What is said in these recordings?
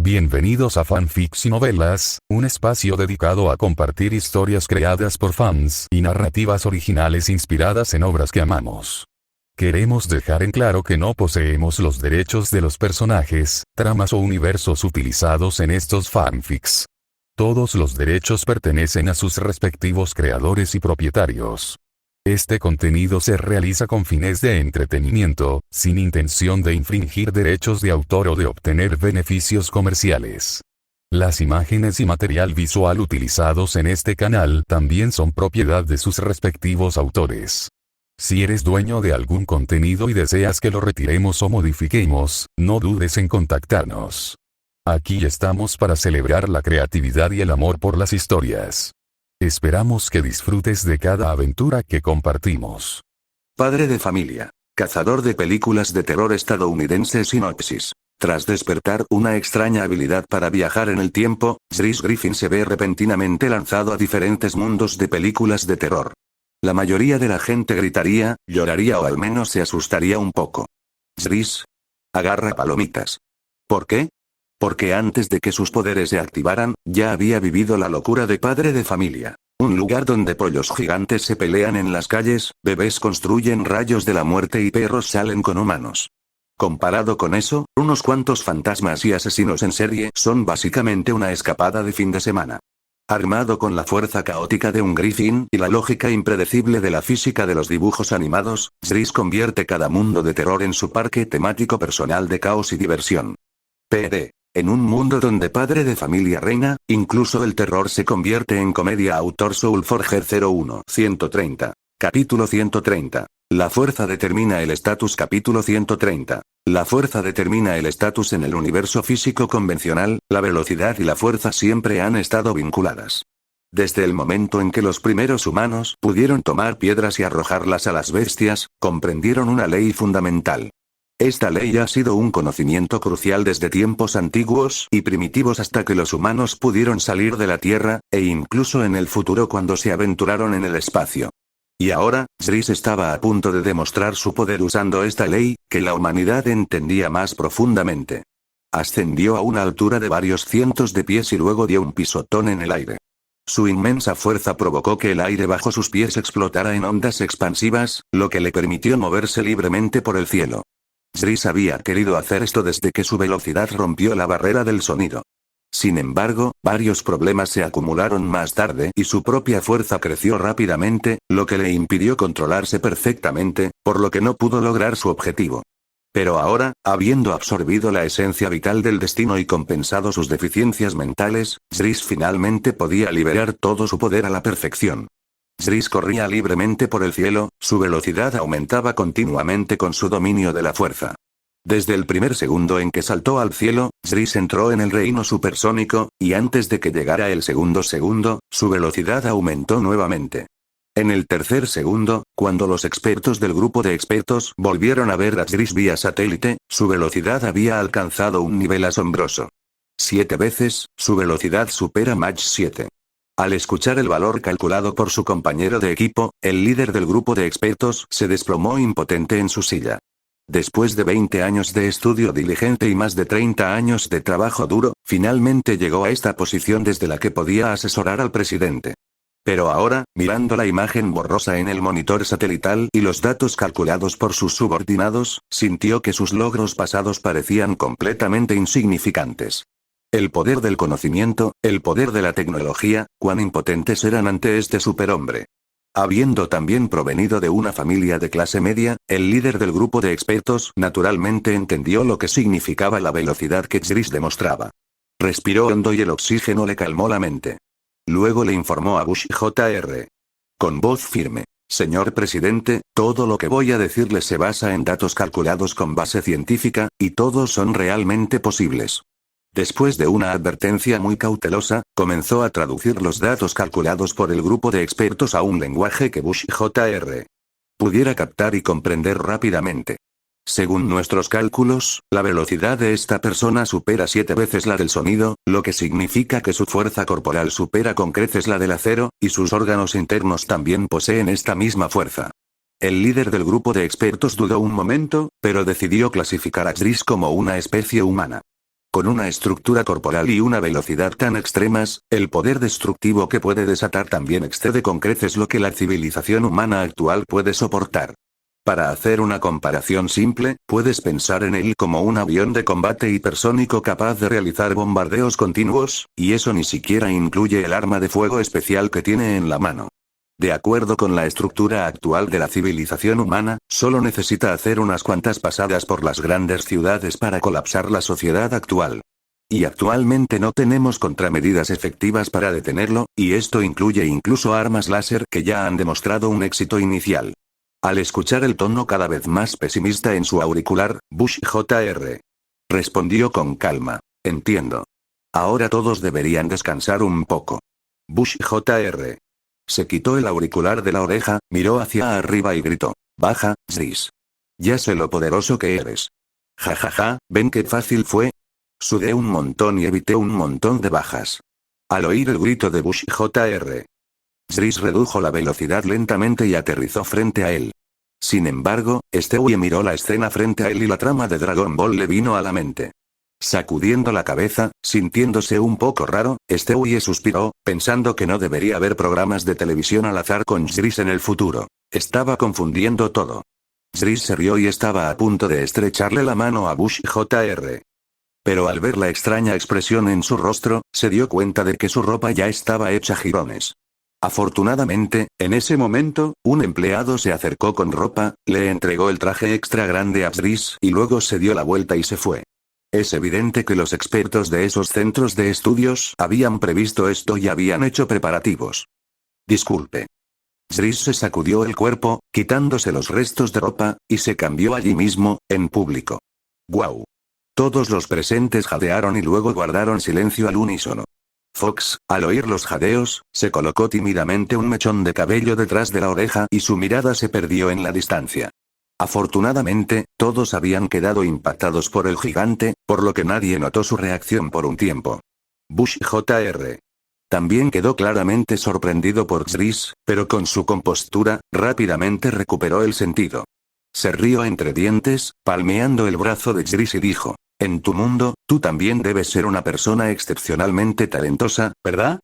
Bienvenidos a Fanfics y Novelas, un espacio dedicado a compartir historias creadas por fans y narrativas originales inspiradas en obras que amamos. Queremos dejar en claro que no poseemos los derechos de los personajes, tramas o universos utilizados en estos fanfics. Todos los derechos pertenecen a sus respectivos creadores y propietarios. Este contenido se realiza con fines de entretenimiento, sin intención de infringir derechos de autor o de obtener beneficios comerciales. Las imágenes y material visual utilizados en este canal también son propiedad de sus respectivos autores. Si eres dueño de algún contenido y deseas que lo retiremos o modifiquemos, no dudes en contactarnos. Aquí estamos para celebrar la creatividad y el amor por las historias. Esperamos que disfrutes de cada aventura que compartimos. Padre de familia. Cazador de películas de terror estadounidense. Sinopsis. Tras despertar una extraña habilidad para viajar en el tiempo, Chris Griffin se ve repentinamente lanzado a diferentes mundos de películas de terror. La mayoría de la gente gritaría, lloraría o al menos se asustaría un poco. Chris agarra palomitas. ¿Por qué? Porque antes de que sus poderes se activaran, ya había vivido la locura de Padre de familia. Un lugar donde pollos gigantes se pelean en las calles, bebés construyen rayos de la muerte y perros salen con humanos. Comparado con eso, unos cuantos fantasmas y asesinos en serie son básicamente una escapada de fin de semana. Armado con la fuerza caótica de un Griffin y la lógica impredecible de la física de los dibujos animados, Chris convierte cada mundo de terror en su parque temático personal de caos y diversión. PD. En un mundo donde Padre de familia reina, incluso el terror se convierte en comedia. Autor Soulforger 01-130. Capítulo 130. La fuerza determina el estatus. Capítulo 130. La fuerza determina el estatus. En el universo físico convencional, la velocidad y la fuerza siempre han estado vinculadas. Desde el momento en que los primeros humanos pudieron tomar piedras y arrojarlas a las bestias, comprendieron una ley fundamental. Esta ley ha sido un conocimiento crucial desde tiempos antiguos y primitivos hasta que los humanos pudieron salir de la Tierra, e incluso en el futuro cuando se aventuraron en el espacio. Y ahora, Chris estaba a punto de demostrar su poder usando esta ley, que la humanidad entendía más profundamente. Ascendió a una altura de varios cientos de pies y luego dio un pisotón en el aire. Su inmensa fuerza provocó que el aire bajo sus pies explotara en ondas expansivas, lo que le permitió moverse libremente por el cielo. Chris había querido hacer esto desde que su velocidad rompió la barrera del sonido. Sin embargo, varios problemas se acumularon más tarde y su propia fuerza creció rápidamente, lo que le impidió controlarse perfectamente, por lo que no pudo lograr su objetivo. Pero ahora, habiendo absorbido la esencia vital del destino y compensado sus deficiencias mentales, Chris finalmente podía liberar todo su poder a la perfección. Chris corría libremente por el cielo, su velocidad aumentaba continuamente con su dominio de la fuerza. Desde el primer segundo en que saltó al cielo, Chris entró en el reino supersónico, y antes de que llegara el segundo segundo, su velocidad aumentó nuevamente. En el tercer segundo, cuando los expertos del grupo de expertos volvieron a ver a Chris vía satélite, su velocidad había alcanzado un nivel asombroso. 7 veces, su velocidad supera Mach 7. Al escuchar el valor calculado por su compañero de equipo, el líder del grupo de expertos se desplomó impotente en su silla. Después de 20 años de estudio diligente y más de 30 años de trabajo duro, finalmente llegó a esta posición desde la que podía asesorar al presidente. Pero ahora, mirando la imagen borrosa en el monitor satelital y los datos calculados por sus subordinados, sintió que sus logros pasados parecían completamente insignificantes. El poder del conocimiento, el poder de la tecnología, cuán impotentes eran ante este superhombre. Habiendo también provenido de una familia de clase media, el líder del grupo de expertos naturalmente entendió lo que significaba la velocidad que Chris demostraba. Respiró hondo y el oxígeno le calmó la mente. Luego le informó a Bush Jr. Con voz firme. Señor presidente, todo lo que voy a decirle se basa en datos calculados con base científica, y todos son realmente posibles. Después de una advertencia muy cautelosa, comenzó a traducir los datos calculados por el grupo de expertos a un lenguaje que Bush Jr. pudiera captar y comprender rápidamente. Según nuestros cálculos, la velocidad de esta persona supera 7 veces la del sonido, lo que significa que su fuerza corporal supera con creces la del acero, y sus órganos internos también poseen esta misma fuerza. El líder del grupo de expertos dudó un momento, pero decidió clasificar a Chris como una especie humana. Con una estructura corporal y una velocidad tan extremas, el poder destructivo que puede desatar también excede con creces lo que la civilización humana actual puede soportar. Para hacer una comparación simple, puedes pensar en él como un avión de combate hipersónico capaz de realizar bombardeos continuos, y eso ni siquiera incluye el arma de fuego especial que tiene en la mano. De acuerdo con la estructura actual de la civilización humana, solo necesita hacer unas cuantas pasadas por las grandes ciudades para colapsar la sociedad actual. Y actualmente no tenemos contramedidas efectivas para detenerlo, y esto incluye incluso armas láser que ya han demostrado un éxito inicial. Al escuchar el tono cada vez más pesimista en su auricular, Bush Jr. respondió con calma: entiendo. Ahora todos deberían descansar un poco. Bush Jr. se quitó el auricular de la oreja, miró hacia arriba y gritó: baja, Zris. Ya sé lo poderoso que eres. Jajaja, ¿ven qué fácil fue? Sudé un montón y evité un montón de bajas. Al oír el grito de Bush Jr. Zris redujo la velocidad lentamente y aterrizó frente a él. Sin embargo, Stewie miró la escena frente a él y la trama de Dragon Ball le vino a la mente. Sacudiendo la cabeza, sintiéndose un poco raro, Stewie suspiró, pensando que no debería haber programas de televisión al azar con Zris en el futuro. Estaba confundiendo todo. Zris se rió y estaba a punto de estrecharle la mano a Bush Jr. Pero al ver la extraña expresión en su rostro, se dio cuenta de que su ropa ya estaba hecha jirones. Afortunadamente, en ese momento, un empleado se acercó con ropa, le entregó el traje extra grande a Zris y luego se dio la vuelta y se fue. Es evidente que los expertos de esos centros de estudios habían previsto esto y habían hecho preparativos. Disculpe. Zris se sacudió el cuerpo, quitándose los restos de ropa, y se cambió allí mismo, en público. ¡Guau! Todos los presentes jadearon y luego guardaron silencio al unísono. Fox, al oír los jadeos, se colocó tímidamente un mechón de cabello detrás de la oreja y su mirada se perdió en la distancia. Afortunadamente, todos habían quedado impactados por el gigante, por lo que nadie notó su reacción por un tiempo. Bush Jr. también quedó claramente sorprendido por Zris, pero con su compostura, rápidamente recuperó el sentido. Se rió entre dientes, palmeando el brazo de Zris y dijo: en tu mundo, tú también debes ser una persona excepcionalmente talentosa, ¿verdad?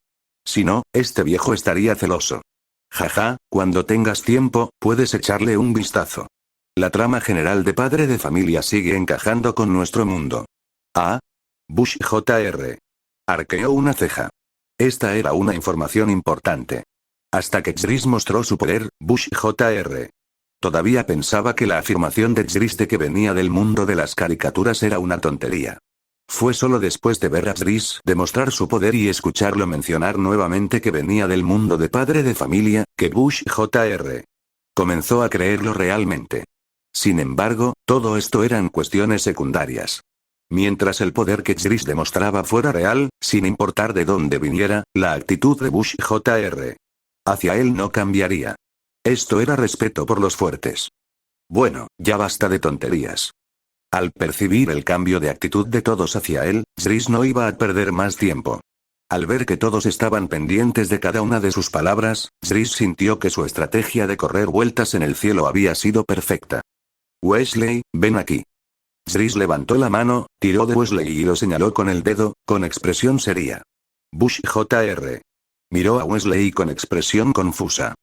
Si no, este viejo estaría celoso. Jaja, cuando tengas tiempo, puedes echarle un vistazo. La trama general de Padre de Familia sigue encajando con nuestro mundo. Ah. Bush Jr. arqueó una ceja. Esta era una información importante. Hasta que Zris mostró su poder, Bush Jr. todavía pensaba que la afirmación de Zris de que venía del mundo de las caricaturas era una tontería. Fue solo después de ver a Zris demostrar su poder y escucharlo mencionar nuevamente que venía del mundo de Padre de Familia, que Bush Jr. comenzó a creerlo realmente. Sin embargo, todo esto eran cuestiones secundarias. Mientras el poder que Zris demostraba fuera real, sin importar de dónde viniera, la actitud de Bush Jr. hacia él no cambiaría. Esto era respeto por los fuertes. Bueno, ya basta de tonterías. Al percibir el cambio de actitud de todos hacia él, Zris no iba a perder más tiempo. Al ver que todos estaban pendientes de cada una de sus palabras, Zris sintió que su estrategia de correr vueltas en el cielo había sido perfecta. Wesley, ven aquí. Zris levantó la mano, tiró de Wesley y lo señaló con el dedo, con expresión seria. Bush Jr. miró a Wesley con expresión confusa.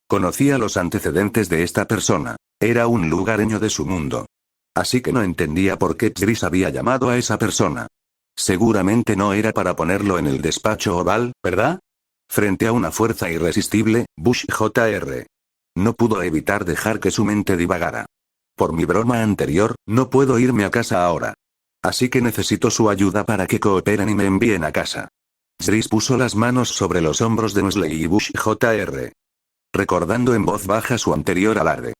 Conocía los antecedentes de esta persona. Era un lugareño de su mundo. Así que no entendía por qué Zris había llamado a esa persona. Seguramente no era para ponerlo en el despacho oval, ¿verdad? Frente a una fuerza irresistible, Bush Jr. no pudo evitar dejar que su mente divagara. Por mi broma anterior, no puedo irme a casa ahora. Así que necesito su ayuda para que cooperen y me envíen a casa. Zris puso las manos sobre los hombros de Wesley y Bush Jr. recordando en voz baja su anterior alarde.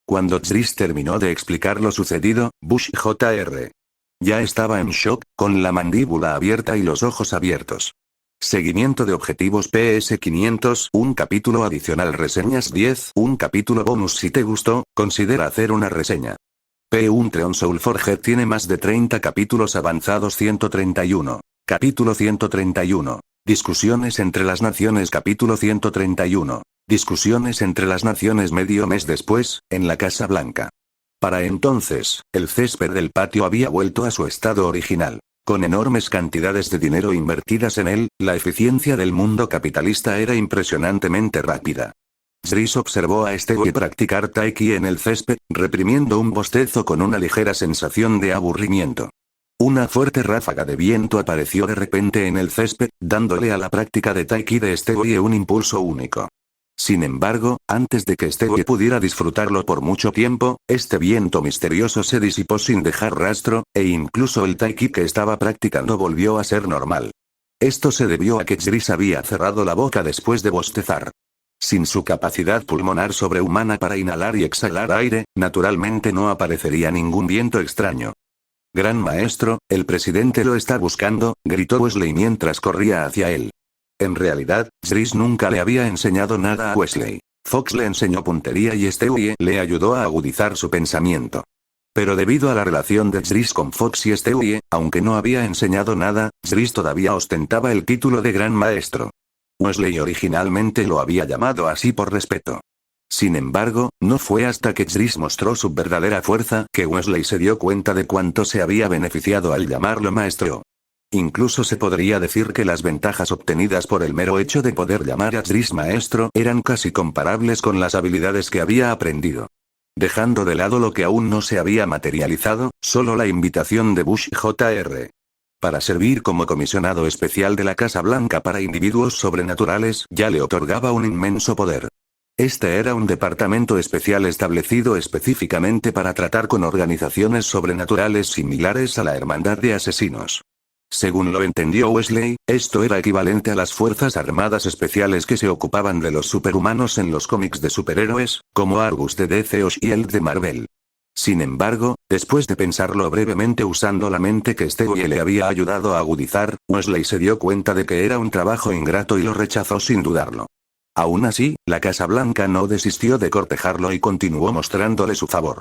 Cuando Zris terminó de explicar lo sucedido, Bush Jr. ya estaba en shock, con la mandíbula abierta y los ojos abiertos. Seguimiento de objetivos PS500, un capítulo adicional reseñas 10, un capítulo bonus si te gustó, considera hacer una reseña. P1 Treon Soulforged tiene más de 30 capítulos avanzados 131. Capítulo 131. Discusiones entre las naciones capítulo 131. Discusiones entre las naciones medio mes después, en la Casa Blanca. Para entonces, el césped del patio había vuelto a su estado original. Con enormes cantidades de dinero invertidas en él, la eficiencia del mundo capitalista era impresionantemente rápida. Zris observó a Stewie practicar taiki en el césped, reprimiendo un bostezo con una ligera sensación de aburrimiento. Una fuerte ráfaga de viento apareció de repente en el césped, dándole a la práctica de taiki de Stewie un impulso único. Sin embargo, antes de que Stewie pudiera disfrutarlo por mucho tiempo, este viento misterioso se disipó sin dejar rastro, e incluso el taiki que estaba practicando volvió a ser normal. Esto se debió a que Zris había cerrado la boca después de bostezar. Sin su capacidad pulmonar sobrehumana para inhalar y exhalar aire, naturalmente no aparecería ningún viento extraño. «Gran maestro, el presidente lo está buscando», gritó Wesley mientras corría hacia él. En realidad, Zris nunca le había enseñado nada a Wesley. Fox le enseñó puntería y Stewie le ayudó a agudizar su pensamiento. Pero debido a la relación de Zris con Fox y Stewie, aunque no había enseñado nada, Zris todavía ostentaba el título de gran maestro. Wesley originalmente lo había llamado así por respeto. Sin embargo, no fue hasta que Zris mostró su verdadera fuerza que Wesley se dio cuenta de cuánto se había beneficiado al llamarlo maestro. Incluso se podría decir que las ventajas obtenidas por el mero hecho de poder llamar a Zris maestro eran casi comparables con las habilidades que había aprendido. Dejando de lado lo que aún no se había materializado, solo la invitación de Bush Jr. para servir como comisionado especial de la Casa Blanca para individuos sobrenaturales ya le otorgaba un inmenso poder. Este era un departamento especial establecido específicamente para tratar con organizaciones sobrenaturales similares a la Hermandad de Asesinos. Según lo entendió Wesley, esto era equivalente a las Fuerzas Armadas Especiales que se ocupaban de los superhumanos en los cómics de superhéroes, como Argus de DC o Shield de Marvel. Sin embargo, después de pensarlo brevemente usando la mente que Stewie le había ayudado a agudizar, Wesley se dio cuenta de que era un trabajo ingrato y lo rechazó sin dudarlo. Aún así, la Casa Blanca no desistió de cortejarlo y continuó mostrándole su favor.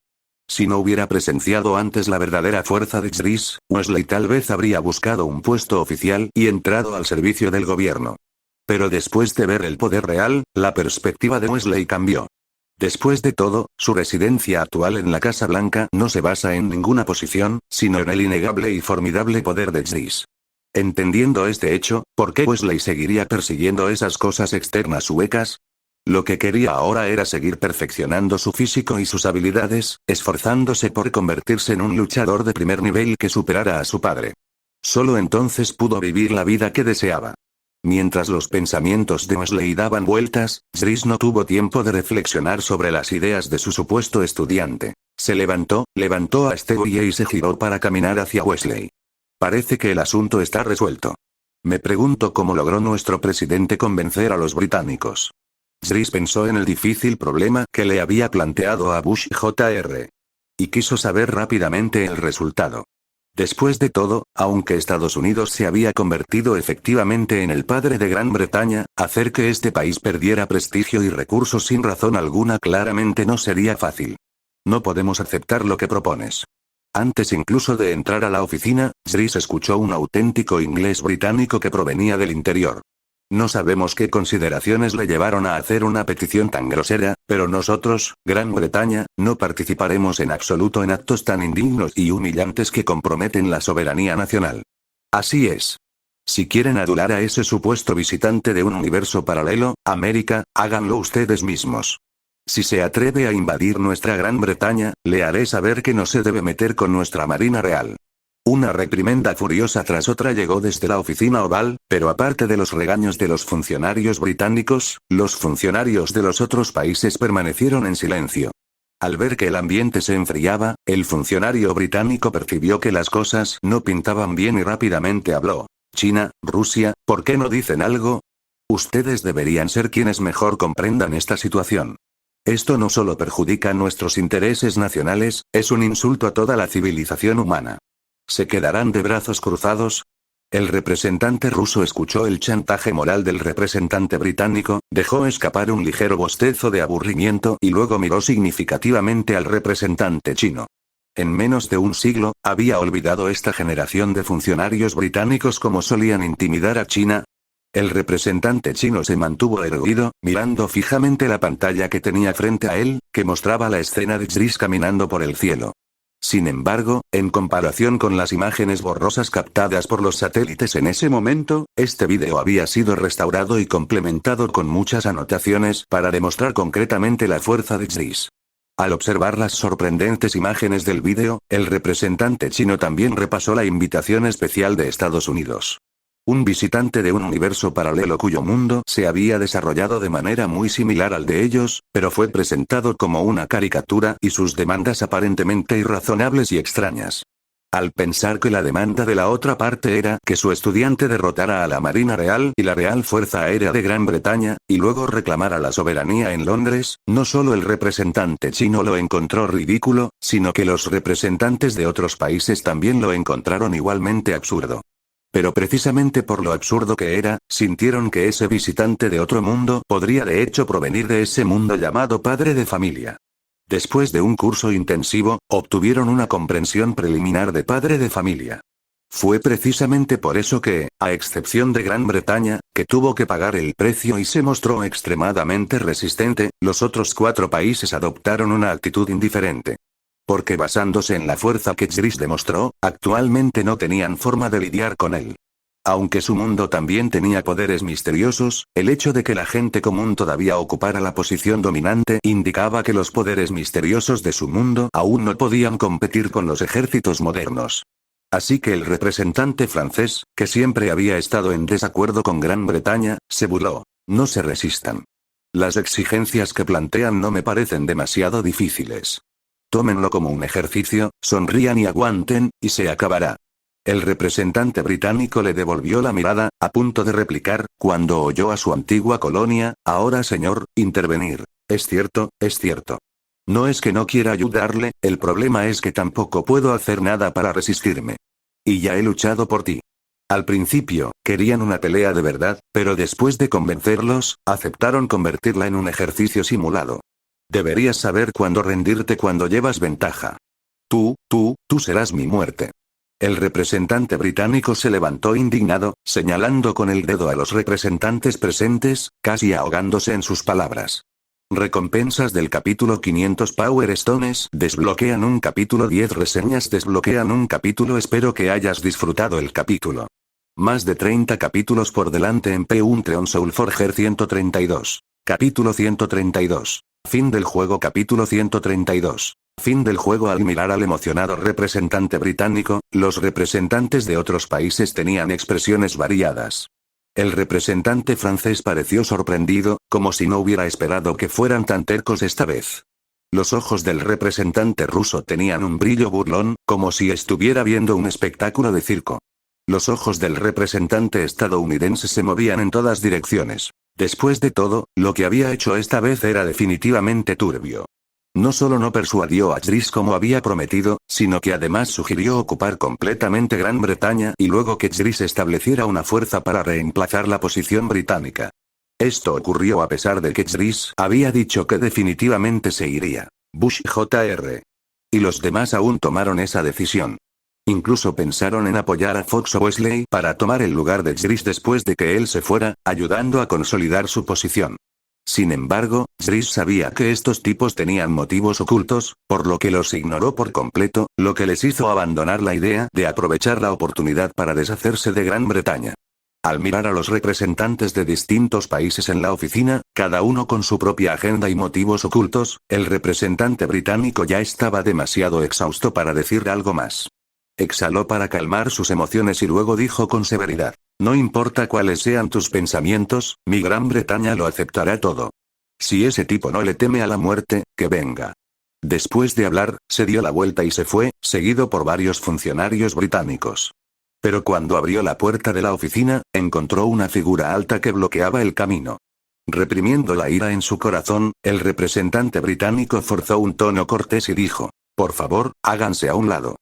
Si no hubiera presenciado antes la verdadera fuerza de Zris, Wesley tal vez habría buscado un puesto oficial y entrado al servicio del gobierno. Pero después de ver el poder real, la perspectiva de Wesley cambió. Después de todo, su residencia actual en la Casa Blanca no se basa en ninguna posición, sino en el innegable y formidable poder de Zris. Entendiendo este hecho, ¿por qué Wesley seguiría persiguiendo esas cosas externas huecas? Lo que quería ahora era seguir perfeccionando su físico y sus habilidades, esforzándose por convertirse en un luchador de primer nivel que superara a su padre. Solo entonces pudo vivir la vida que deseaba. Mientras los pensamientos de Wesley daban vueltas, Zris no tuvo tiempo de reflexionar sobre las ideas de su supuesto estudiante. Se levantó a Stewie y se giró para caminar hacia Wesley. Parece que el asunto está resuelto. Me pregunto cómo logró nuestro presidente convencer a los británicos. Zris pensó en el difícil problema que le había planteado a Bush Jr. y quiso saber rápidamente el resultado. Después de todo, aunque Estados Unidos se había convertido efectivamente en el padre de Gran Bretaña, hacer que este país perdiera prestigio y recursos sin razón alguna claramente no sería fácil. No podemos aceptar lo que propones. Antes incluso de entrar a la oficina, Zris escuchó un auténtico inglés británico que provenía del interior. No sabemos qué consideraciones le llevaron a hacer una petición tan grosera, pero nosotros, Gran Bretaña, no participaremos en absoluto en actos tan indignos y humillantes que comprometen la soberanía nacional. Así es. Si quieren adular a ese supuesto visitante de un universo paralelo, América, háganlo ustedes mismos. Si se atreve a invadir nuestra Gran Bretaña, le haré saber que no se debe meter con nuestra Marina Real. Una reprimenda furiosa tras otra llegó desde la oficina oval, pero aparte de los regaños de los funcionarios británicos, los funcionarios de los otros países permanecieron en silencio. Al ver que el ambiente se enfriaba, el funcionario británico percibió que las cosas no pintaban bien y rápidamente habló. China, Rusia, ¿por qué no dicen algo? Ustedes deberían ser quienes mejor comprendan esta situación. Esto no solo perjudica nuestros intereses nacionales, es un insulto a toda la civilización humana. ¿Se quedarán de brazos cruzados? El representante ruso escuchó el chantaje moral del representante británico, dejó escapar un ligero bostezo de aburrimiento y luego miró significativamente al representante chino. En menos de un siglo, había olvidado esta generación de funcionarios británicos cómo solían intimidar a China. El representante chino se mantuvo erguido, mirando fijamente la pantalla que tenía frente a él, que mostraba la escena de Zris caminando por el cielo. Sin embargo, en comparación con las imágenes borrosas captadas por los satélites en ese momento, este vídeo había sido restaurado y complementado con muchas anotaciones para demostrar concretamente la fuerza de Jris. Al observar las sorprendentes imágenes del vídeo, el representante chino también repasó la invitación especial de Estados Unidos. Un visitante de un universo paralelo cuyo mundo se había desarrollado de manera muy similar al de ellos, pero fue presentado como una caricatura y sus demandas aparentemente irrazonables y extrañas. Al pensar que la demanda de la otra parte era que su estudiante derrotara a la Marina Real y la Real Fuerza Aérea de Gran Bretaña, y luego reclamara la soberanía en Londres, no solo el representante chino lo encontró ridículo, sino que los representantes de otros países también lo encontraron igualmente absurdo. Pero precisamente por lo absurdo que era, sintieron que ese visitante de otro mundo podría de hecho provenir de ese mundo llamado padre de familia. Después de un curso intensivo, obtuvieron una comprensión preliminar de padre de familia. Fue precisamente por eso que, a excepción de Gran Bretaña, que tuvo que pagar el precio y se mostró extremadamente resistente, los otros 4 países adoptaron una actitud indiferente. Porque basándose en la fuerza que Jris demostró, actualmente no tenían forma de lidiar con él. Aunque su mundo también tenía poderes misteriosos, el hecho de que la gente común todavía ocupara la posición dominante indicaba que los poderes misteriosos de su mundo aún no podían competir con los ejércitos modernos. Así que el representante francés, que siempre había estado en desacuerdo con Gran Bretaña, se burló. No se resistan. Las exigencias que plantean no me parecen demasiado difíciles. Tómenlo como un ejercicio, sonrían y aguanten, y se acabará. El representante británico le devolvió la mirada, a punto de replicar, cuando oyó a su antigua colonia, ahora señor, intervenir. Es cierto, es cierto. No es que no quiera ayudarle, el problema es que tampoco puedo hacer nada para resistirme. Y ya he luchado por ti. Al principio, querían una pelea de verdad, pero después de convencerlos, aceptaron convertirla en un ejercicio simulado. Deberías saber cuándo rendirte cuando llevas ventaja. Tú serás mi muerte. El representante británico se levantó indignado, señalando con el dedo a los representantes presentes, casi ahogándose en sus palabras. Recompensas del capítulo 500 Power Stones desbloquean un capítulo 10 reseñas desbloquean un capítulo. Espero que hayas disfrutado el capítulo. Más de 30 capítulos por delante en Patreon Soulforger 132. Capítulo 132. Fin del juego. Capítulo 132. Fin del juego. Al mirar al emocionado representante británico, los representantes de otros países tenían expresiones variadas. El representante francés pareció sorprendido, como si no hubiera esperado que fueran tan tercos esta vez. Los ojos del representante ruso tenían un brillo burlón, como si estuviera viendo un espectáculo de circo. Los ojos del representante estadounidense se movían en todas direcciones. Después de todo, lo que había hecho esta vez era definitivamente turbio. No solo no persuadió a Jris como había prometido, sino que además sugirió ocupar completamente Gran Bretaña y luego que Jris estableciera una fuerza para reemplazar la posición británica. Esto ocurrió a pesar de que Jris había dicho que definitivamente se iría. Bush Jr. Y los demás aún tomaron esa decisión. Incluso pensaron en apoyar a Fox o Wesley para tomar el lugar de Jris después de que él se fuera, ayudando a consolidar su posición. Sin embargo, Jris sabía que estos tipos tenían motivos ocultos, por lo que los ignoró por completo, lo que les hizo abandonar la idea de aprovechar la oportunidad para deshacerse de Gran Bretaña. Al mirar a los representantes de distintos países en la oficina, cada uno con su propia agenda y motivos ocultos, el representante británico ya estaba demasiado exhausto para decir algo más. Exhaló para calmar sus emociones y luego dijo con severidad: no importa cuáles sean tus pensamientos, mi Gran Bretaña lo aceptará todo. Si ese tipo no le teme a la muerte, que venga. Después de hablar, se dio la vuelta y se fue, seguido por varios funcionarios británicos. Pero cuando abrió la puerta de la oficina, encontró una figura alta que bloqueaba el camino. Reprimiendo la ira en su corazón, el representante británico forzó un tono cortés y dijo: por favor, háganse a un lado.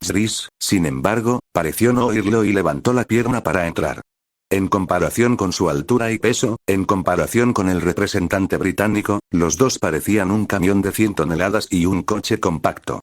Jris, sin embargo, pareció no oírlo y levantó la pierna para entrar. En comparación con su altura y peso, en comparación con el representante británico, los dos parecían un camión de 100 toneladas y un coche compacto.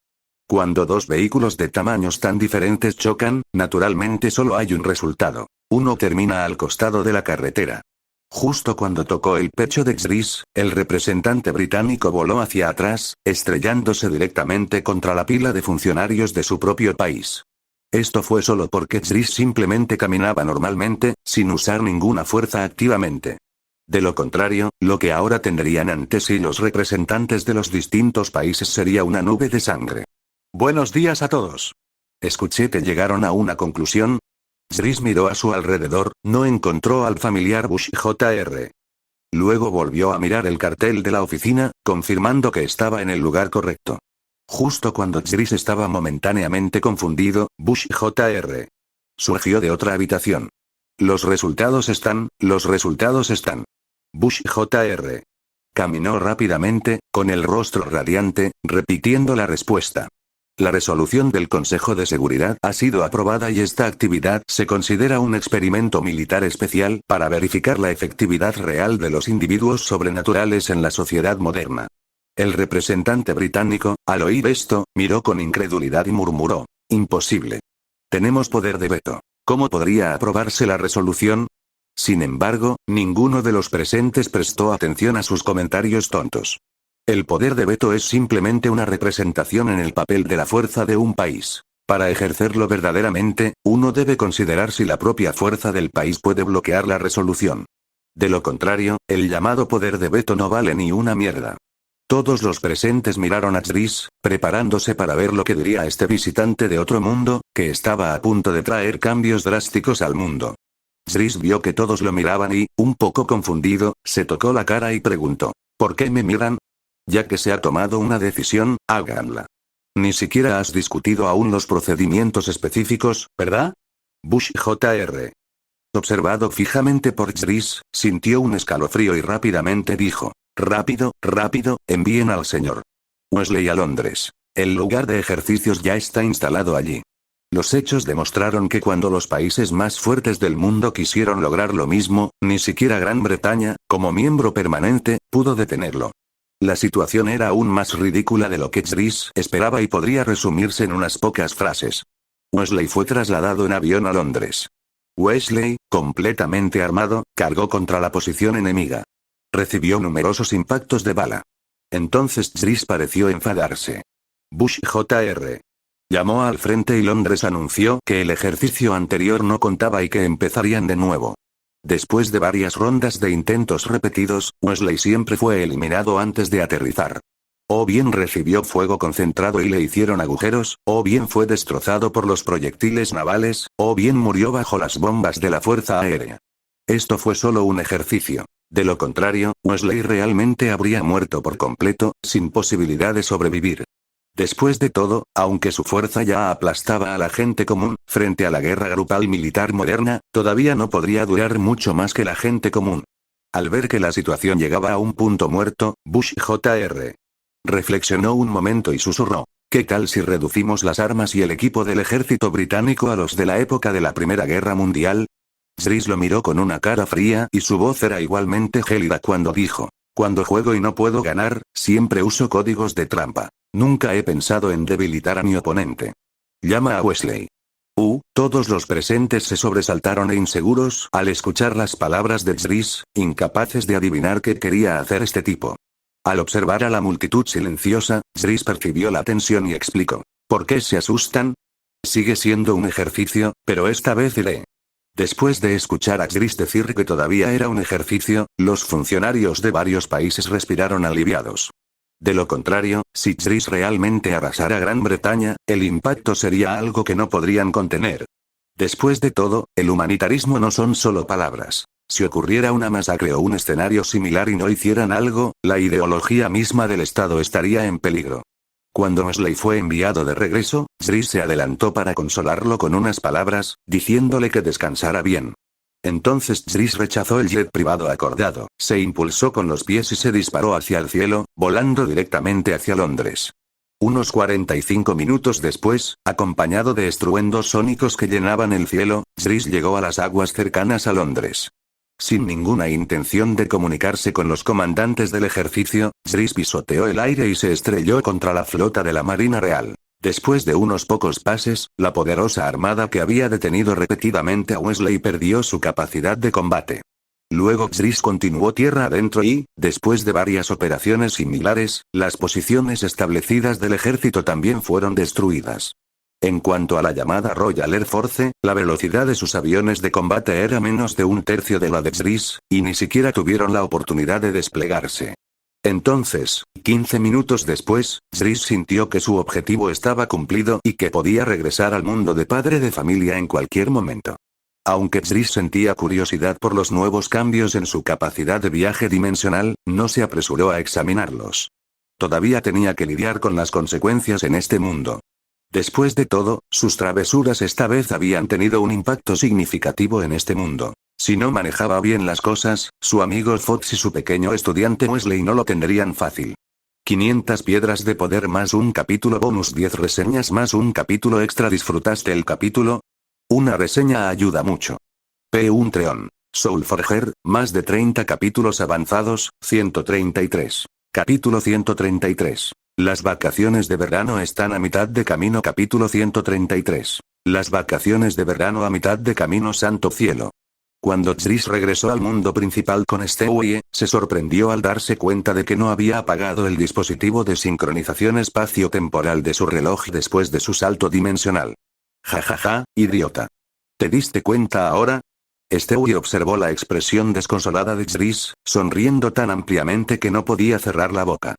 Cuando dos vehículos de tamaños tan diferentes chocan, naturalmente solo hay un resultado. Uno termina al costado de la carretera. Justo cuando tocó el pecho de Jris, el representante británico voló hacia atrás, estrellándose directamente contra la pila de funcionarios de su propio país. Esto fue solo porque Jris simplemente caminaba normalmente, sin usar ninguna fuerza activamente. De lo contrario, lo que ahora tendrían ante sí los representantes de los distintos países sería una nube de sangre. Buenos días a todos. Escuché que llegaron a una conclusión. Jris miró a su alrededor, no encontró al familiar Bush Jr. Luego volvió a mirar el cartel de la oficina, confirmando que estaba en el lugar correcto. Justo cuando Jris estaba momentáneamente confundido, Bush Jr. surgió de otra habitación. Los resultados están. Bush Jr. caminó rápidamente, con el rostro radiante, repitiendo la respuesta. La resolución del Consejo de Seguridad ha sido aprobada y esta actividad se considera un experimento militar especial para verificar la efectividad real de los individuos sobrenaturales en la sociedad moderna. El representante británico, al oír esto, miró con incredulidad y murmuró: imposible. Tenemos poder de veto. ¿Cómo podría aprobarse la resolución? Sin embargo, ninguno de los presentes prestó atención a sus comentarios tontos. El poder de veto es simplemente una representación en el papel de la fuerza de un país. Para ejercerlo verdaderamente, uno debe considerar si la propia fuerza del país puede bloquear la resolución. De lo contrario, el llamado poder de veto no vale ni una mierda. Todos los presentes miraron a Jris, preparándose para ver lo que diría este visitante de otro mundo, que estaba a punto de traer cambios drásticos al mundo. Jris vio que todos lo miraban y, un poco confundido, se tocó la cara y preguntó: ¿por qué me miran? Ya que se ha tomado una decisión, háganla. Ni siquiera has discutido aún los procedimientos específicos, ¿verdad? Bush Jr. Observado fijamente por Jris, sintió un escalofrío y rápidamente dijo: rápido, envíen al señor Wesley a Londres. El lugar de ejercicios ya está instalado allí. Los hechos demostraron que cuando los países más fuertes del mundo quisieron lograr lo mismo, ni siquiera Gran Bretaña, como miembro permanente, pudo detenerlo. La situación era aún más ridícula de lo que Jris esperaba y podría resumirse en unas pocas frases. Wesley fue trasladado en avión a Londres. Wesley, completamente armado, cargó contra la posición enemiga. Recibió numerosos impactos de bala. Entonces Jris pareció enfadarse. Bush Jr. llamó al frente y Londres anunció que el ejercicio anterior no contaba y que empezarían de nuevo. Después de varias rondas de intentos repetidos, Wesley siempre fue eliminado antes de aterrizar. O bien recibió fuego concentrado y le hicieron agujeros, o bien fue destrozado por los proyectiles navales, o bien murió bajo las bombas de la Fuerza Aérea. Esto fue solo un ejercicio. De lo contrario, Wesley realmente habría muerto por completo, sin posibilidad de sobrevivir. Después de todo, aunque su fuerza ya aplastaba a la gente común, frente a la guerra grupal militar moderna, todavía no podría durar mucho más que la gente común. Al ver que la situación llegaba a un punto muerto, Bush Jr. reflexionó un momento y susurró: ¿qué tal si reducimos las armas y el equipo del ejército británico a los de la época de la Primera Guerra Mundial? Jris lo miró con una cara fría y su voz era igualmente gélida cuando dijo: cuando juego y no puedo ganar, siempre uso códigos de trampa. Nunca he pensado en debilitar a mi oponente. Llama a Wesley. Todos los presentes se sobresaltaron e inseguros al escuchar las palabras de Jris, incapaces de adivinar qué quería hacer este tipo. Al observar a la multitud silenciosa, Jris percibió la tensión y explicó: ¿por qué se asustan? Sigue siendo un ejercicio, pero esta vez iré. Después de escuchar a Jris decir que todavía era un ejercicio, los funcionarios de varios países respiraron aliviados. De lo contrario, si Jris realmente arrasara Gran Bretaña, el impacto sería algo que no podrían contener. Después de todo, el humanitarismo no son solo palabras. Si ocurriera una masacre o un escenario similar y no hicieran algo, la ideología misma del Estado estaría en peligro. Cuando Wesley fue enviado de regreso, Jris se adelantó para consolarlo con unas palabras, diciéndole que descansara bien. Entonces Jris rechazó el jet privado acordado, se impulsó con los pies y se disparó hacia el cielo, volando directamente hacia Londres. Unos 45 minutos después, acompañado de estruendos sónicos que llenaban el cielo, Jris llegó a las aguas cercanas a Londres. Sin ninguna intención de comunicarse con los comandantes del ejercicio, Jris pisoteó el aire y se estrelló contra la flota de la Marina Real. Después de unos pocos pases, la poderosa armada que había detenido repetidamente a Wesley perdió su capacidad de combate. Luego Zris continuó tierra adentro y, después de varias operaciones similares, las posiciones establecidas del ejército también fueron destruidas. En cuanto a la llamada Royal Air Force, la velocidad de sus aviones de combate era menos de un tercio de la de Zris, y ni siquiera tuvieron la oportunidad de desplegarse. Entonces, 15 minutos después, Zris sintió que su objetivo estaba cumplido y que podía regresar al mundo de padre de familia en cualquier momento. Aunque Zris sentía curiosidad por los nuevos cambios en su capacidad de viaje dimensional, no se apresuró a examinarlos. Todavía tenía que lidiar con las consecuencias en este mundo. Después de todo, sus travesuras esta vez habían tenido un impacto significativo en este mundo. Si no manejaba bien las cosas, su amigo Fox y su pequeño estudiante Wesley no lo tendrían fácil. 500 piedras de poder más un capítulo bonus, 10 reseñas más un capítulo extra. ¿Disfrutaste el capítulo? Una reseña ayuda mucho. Un Treon. Soulforger, más de 30 capítulos avanzados, 133. Capítulo 133. Las vacaciones de verano están a mitad de camino. Capítulo 133. Las vacaciones de verano a mitad de camino. Santo cielo. Cuando Zris regresó al mundo principal con Stewie, se sorprendió al darse cuenta de que no había apagado el dispositivo de sincronización espacio-temporal de su reloj después de su salto dimensional. Jajaja, idiota. ¿Te diste cuenta ahora? Stewie observó la expresión desconsolada de Zris, sonriendo tan ampliamente que no podía cerrar la boca.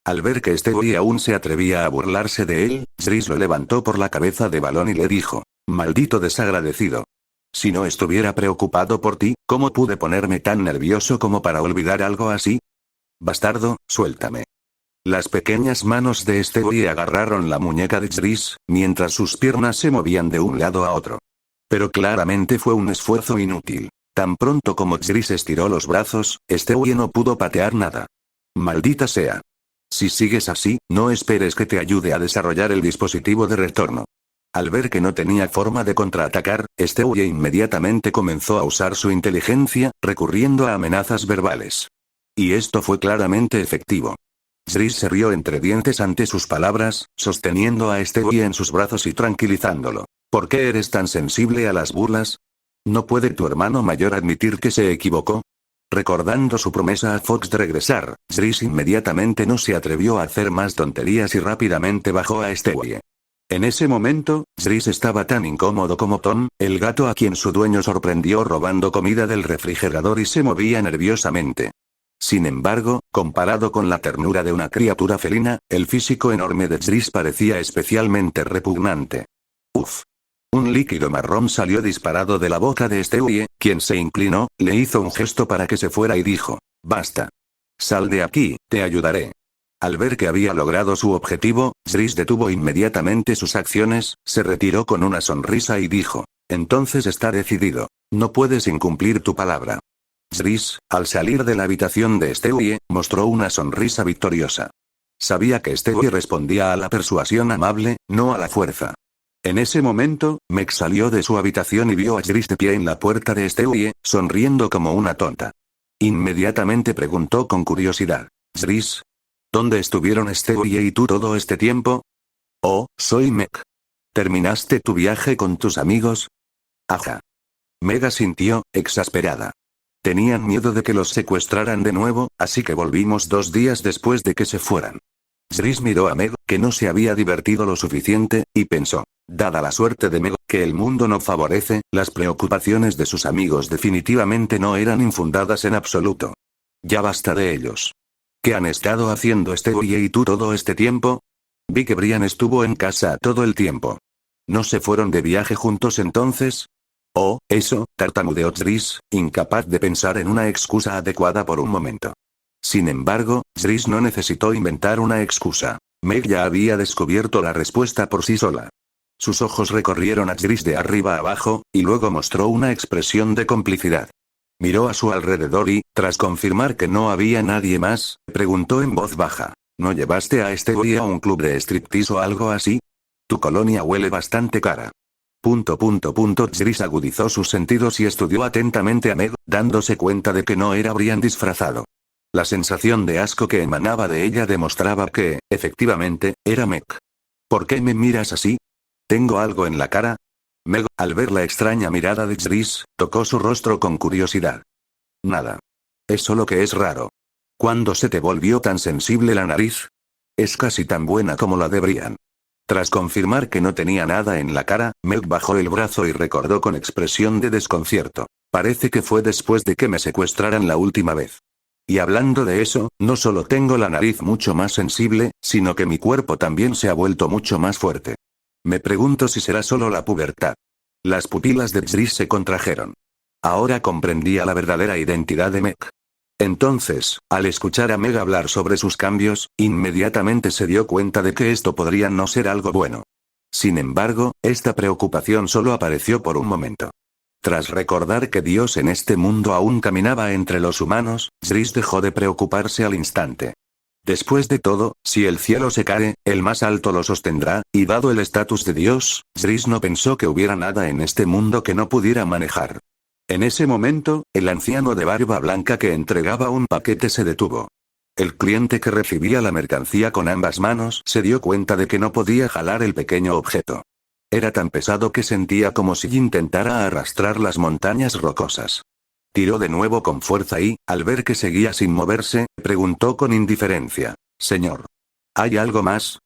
Al ver que Stewie aún se atrevía a burlarse de él, Zris lo levantó por la cabeza de balón y le dijo: «Maldito desagradecido. Si no estuviera preocupado por ti, ¿cómo pude ponerme tan nervioso como para olvidar algo así? Bastardo, suéltame». Las pequeñas manos de Stewie agarraron la muñeca de Zris, mientras sus piernas se movían de un lado a otro. Pero claramente fue un esfuerzo inútil. Tan pronto como Zris estiró los brazos, Stewie no pudo patear nada. Maldita sea. Si sigues así, no esperes que te ayude a desarrollar el dispositivo de retorno. Al ver que no tenía forma de contraatacar, Stewie inmediatamente comenzó a usar su inteligencia, recurriendo a amenazas verbales. Y esto fue claramente efectivo. Zris se rió entre dientes ante sus palabras, sosteniendo a Stewie en sus brazos y tranquilizándolo. ¿Por qué eres tan sensible a las burlas? ¿No puede tu hermano mayor admitir que se equivocó? Recordando su promesa a Fox de regresar, Zris inmediatamente no se atrevió a hacer más tonterías y rápidamente bajó a Stewie. En ese momento, Zris estaba tan incómodo como Tom, el gato a quien su dueño sorprendió robando comida del refrigerador y se movía nerviosamente. Sin embargo, comparado con la ternura de una criatura felina, el físico enorme de Zris parecía especialmente repugnante. Uf. Un líquido marrón salió disparado de la boca de Stewie, quien se inclinó, le hizo un gesto para que se fuera y dijo: «Basta. Sal de aquí, te ayudaré». Al ver que había logrado su objetivo, Zris detuvo inmediatamente sus acciones, se retiró con una sonrisa y dijo: «Entonces está decidido. No puedes incumplir tu palabra». Zris, al salir de la habitación de Stewie, mostró una sonrisa victoriosa. Sabía que Stewie respondía a la persuasión amable, no a la fuerza. En ese momento, Meg salió de su habitación y vio a Zris de pie en la puerta de Stewie, sonriendo como una tonta. Inmediatamente preguntó con curiosidad: «Zris, ¿dónde estuvieron Stewie y tú todo este tiempo?» «Oh, soy Meg. ¿Terminaste tu viaje con tus amigos?» «Ajá». Meg asintió, exasperada. Tenían miedo de que los secuestraran de nuevo, así que volvimos 2 días después de que se fueran. Zris miró a Meg, que no se había divertido lo suficiente, y pensó: dada la suerte de Meg, que el mundo no favorece, las preocupaciones de sus amigos definitivamente no eran infundadas en absoluto. Ya basta de ellos. ¿Qué han estado haciendo Stewie y tú todo este tiempo? Vi que Brian estuvo en casa todo el tiempo. ¿No se fueron de viaje juntos entonces? Oh, eso, tartamudeó Zris, incapaz de pensar en una excusa adecuada por un momento. Sin embargo, Zris no necesitó inventar una excusa. Meg ya había descubierto la respuesta por sí sola. Sus ojos recorrieron a Zris de arriba a abajo, y luego mostró una expresión de complicidad. Miró a su alrededor y, tras confirmar que no había nadie más, preguntó en voz baja: ¿no llevaste a Stewie a un club de striptease o algo así? Tu colonia huele bastante cara. Zris agudizó sus sentidos y estudió atentamente a Meg, dándose cuenta de que no era Brian disfrazado. La sensación de asco que emanaba de ella demostraba que, efectivamente, era Meg. ¿Por qué me miras así? ¿Tengo algo en la cara? Meg, al ver la extraña mirada de Zris, tocó su rostro con curiosidad. Nada. Es solo que es raro. ¿Cuándo se te volvió tan sensible la nariz? Es casi tan buena como la de Brian. Tras confirmar que no tenía nada en la cara, Meg bajó el brazo y recordó con expresión de desconcierto. Parece que fue después de que me secuestraran la última vez. Y hablando de eso, no solo tengo la nariz mucho más sensible, sino que mi cuerpo también se ha vuelto mucho más fuerte. Me pregunto si será solo la pubertad. Las pupilas de Zris se contrajeron. Ahora comprendía la verdadera identidad de Meg. Entonces, al escuchar a Meg hablar sobre sus cambios, inmediatamente se dio cuenta de que esto podría no ser algo bueno. Sin embargo, esta preocupación solo apareció por un momento. Tras recordar que Dios en este mundo aún caminaba entre los humanos, Zris dejó de preocuparse al instante. Después de todo, si el cielo se cae, el más alto lo sostendrá, y dado el estatus de Dios, Zris no pensó que hubiera nada en este mundo que no pudiera manejar. En ese momento, el anciano de barba blanca que entregaba un paquete se detuvo. El cliente que recibía la mercancía con ambas manos se dio cuenta de que no podía jalar el pequeño objeto. Era tan pesado que sentía como si intentara arrastrar las montañas rocosas. Tiró de nuevo con fuerza y, al ver que seguía sin moverse, preguntó con indiferencia: «Señor, ¿hay algo más?».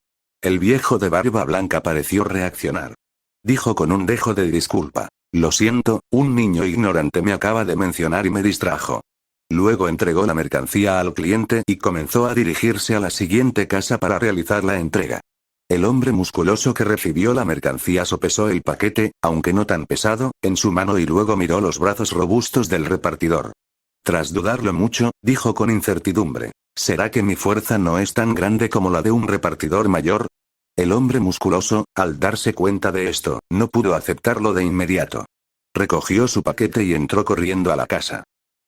El viejo de barba blanca pareció reaccionar. Dijo con un dejo de disculpa: «Lo siento, un niño ignorante me acaba de mencionar y me distrajo». Luego entregó la mercancía al cliente y comenzó a dirigirse a la siguiente casa para realizar la entrega. El hombre musculoso que recibió la mercancía sopesó el paquete, aunque no tan pesado, en su mano y luego miró los brazos robustos del repartidor. Tras dudarlo mucho, dijo con incertidumbre: «¿Será que mi fuerza no es tan grande como la de un repartidor mayor?». El hombre musculoso, al darse cuenta de esto, no pudo aceptarlo de inmediato. Recogió su paquete y entró corriendo a la casa.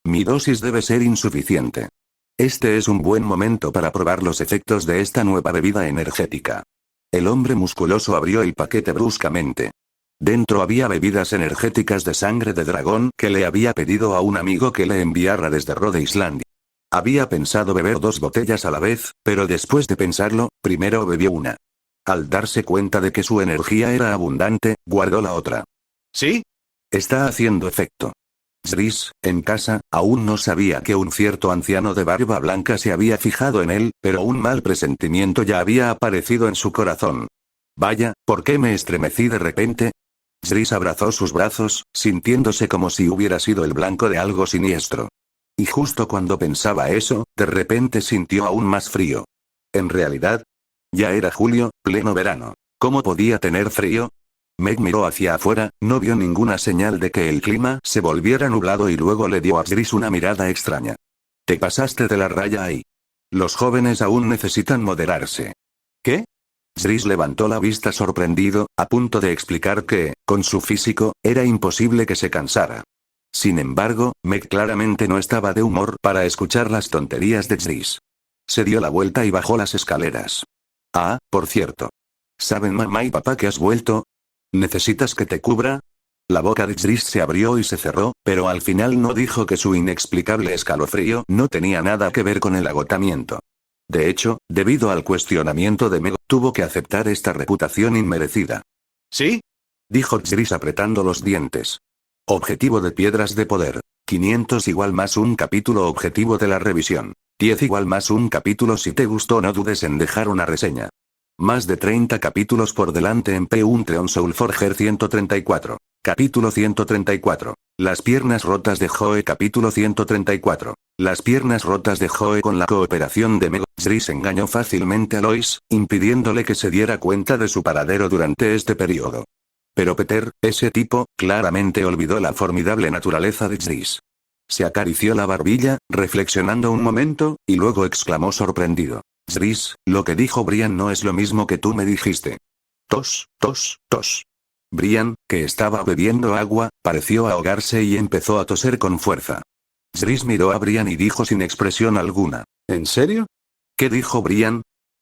«Mi dosis debe ser insuficiente. Este es un buen momento para probar los efectos de esta nueva bebida energética». El hombre musculoso abrió el paquete bruscamente. Dentro había bebidas energéticas de sangre de dragón que le había pedido a un amigo que le enviara desde Rhode Island. Había pensado beber 2 botellas a la vez, pero después de pensarlo, primero bebió una. Al darse cuenta de que su energía era abundante, guardó la otra. «¿Sí? Está haciendo efecto». Zris, en casa, aún no sabía que un cierto anciano de barba blanca se había fijado en él, pero un mal presentimiento ya había aparecido en su corazón. «Vaya, ¿por qué me estremecí de repente?». Zris abrazó sus brazos, sintiéndose como si hubiera sido el blanco de algo siniestro. Y justo cuando pensaba eso, de repente sintió aún más frío. En realidad, ya era julio, pleno verano. ¿Cómo podía tener frío? Meg miró hacia afuera, no vio ninguna señal de que el clima se volviera nublado y luego le dio a Zris una mirada extraña. «Te pasaste de la raya ahí. Los jóvenes aún necesitan moderarse». «¿Qué?». Zris levantó la vista sorprendido, a punto de explicar que, con su físico, era imposible que se cansara. Sin embargo, Meg claramente no estaba de humor para escuchar las tonterías de Zris. Se dio la vuelta y bajó las escaleras. «Ah, por cierto. ¿Saben mamá y papá que has vuelto? ¿Necesitas que te cubra?». La boca de Zris se abrió y se cerró, pero al final no dijo que su inexplicable escalofrío no tenía nada que ver con el agotamiento. De hecho, debido al cuestionamiento de Meg, tuvo que aceptar esta reputación inmerecida. «¿Sí?», dijo Zris apretando los dientes. Objetivo de piedras de poder. 500 igual más un capítulo. Objetivo de la revisión. 10 igual más un capítulo. Si te gustó no dudes en dejar una reseña. Más de 30 capítulos por delante en Patreon. Soulforger 134. Capítulo 134. Las piernas rotas de Joe. Capítulo 134. Las piernas rotas de Joe. Con la cooperación de Meg, Zris engañó fácilmente a Lois, impidiéndole que se diera cuenta de su paradero durante este periodo. Pero Peter, ese tipo, claramente olvidó la formidable naturaleza de Zris. Se acarició la barbilla, reflexionando un momento, y luego exclamó sorprendido: «Zris, lo que dijo Brian no es lo mismo que tú me dijiste». Tos, tos, tos. Brian, que estaba bebiendo agua, pareció ahogarse y empezó a toser con fuerza. Zris miró a Brian y dijo sin expresión alguna: «¿En serio?». «¿Qué dijo Brian?».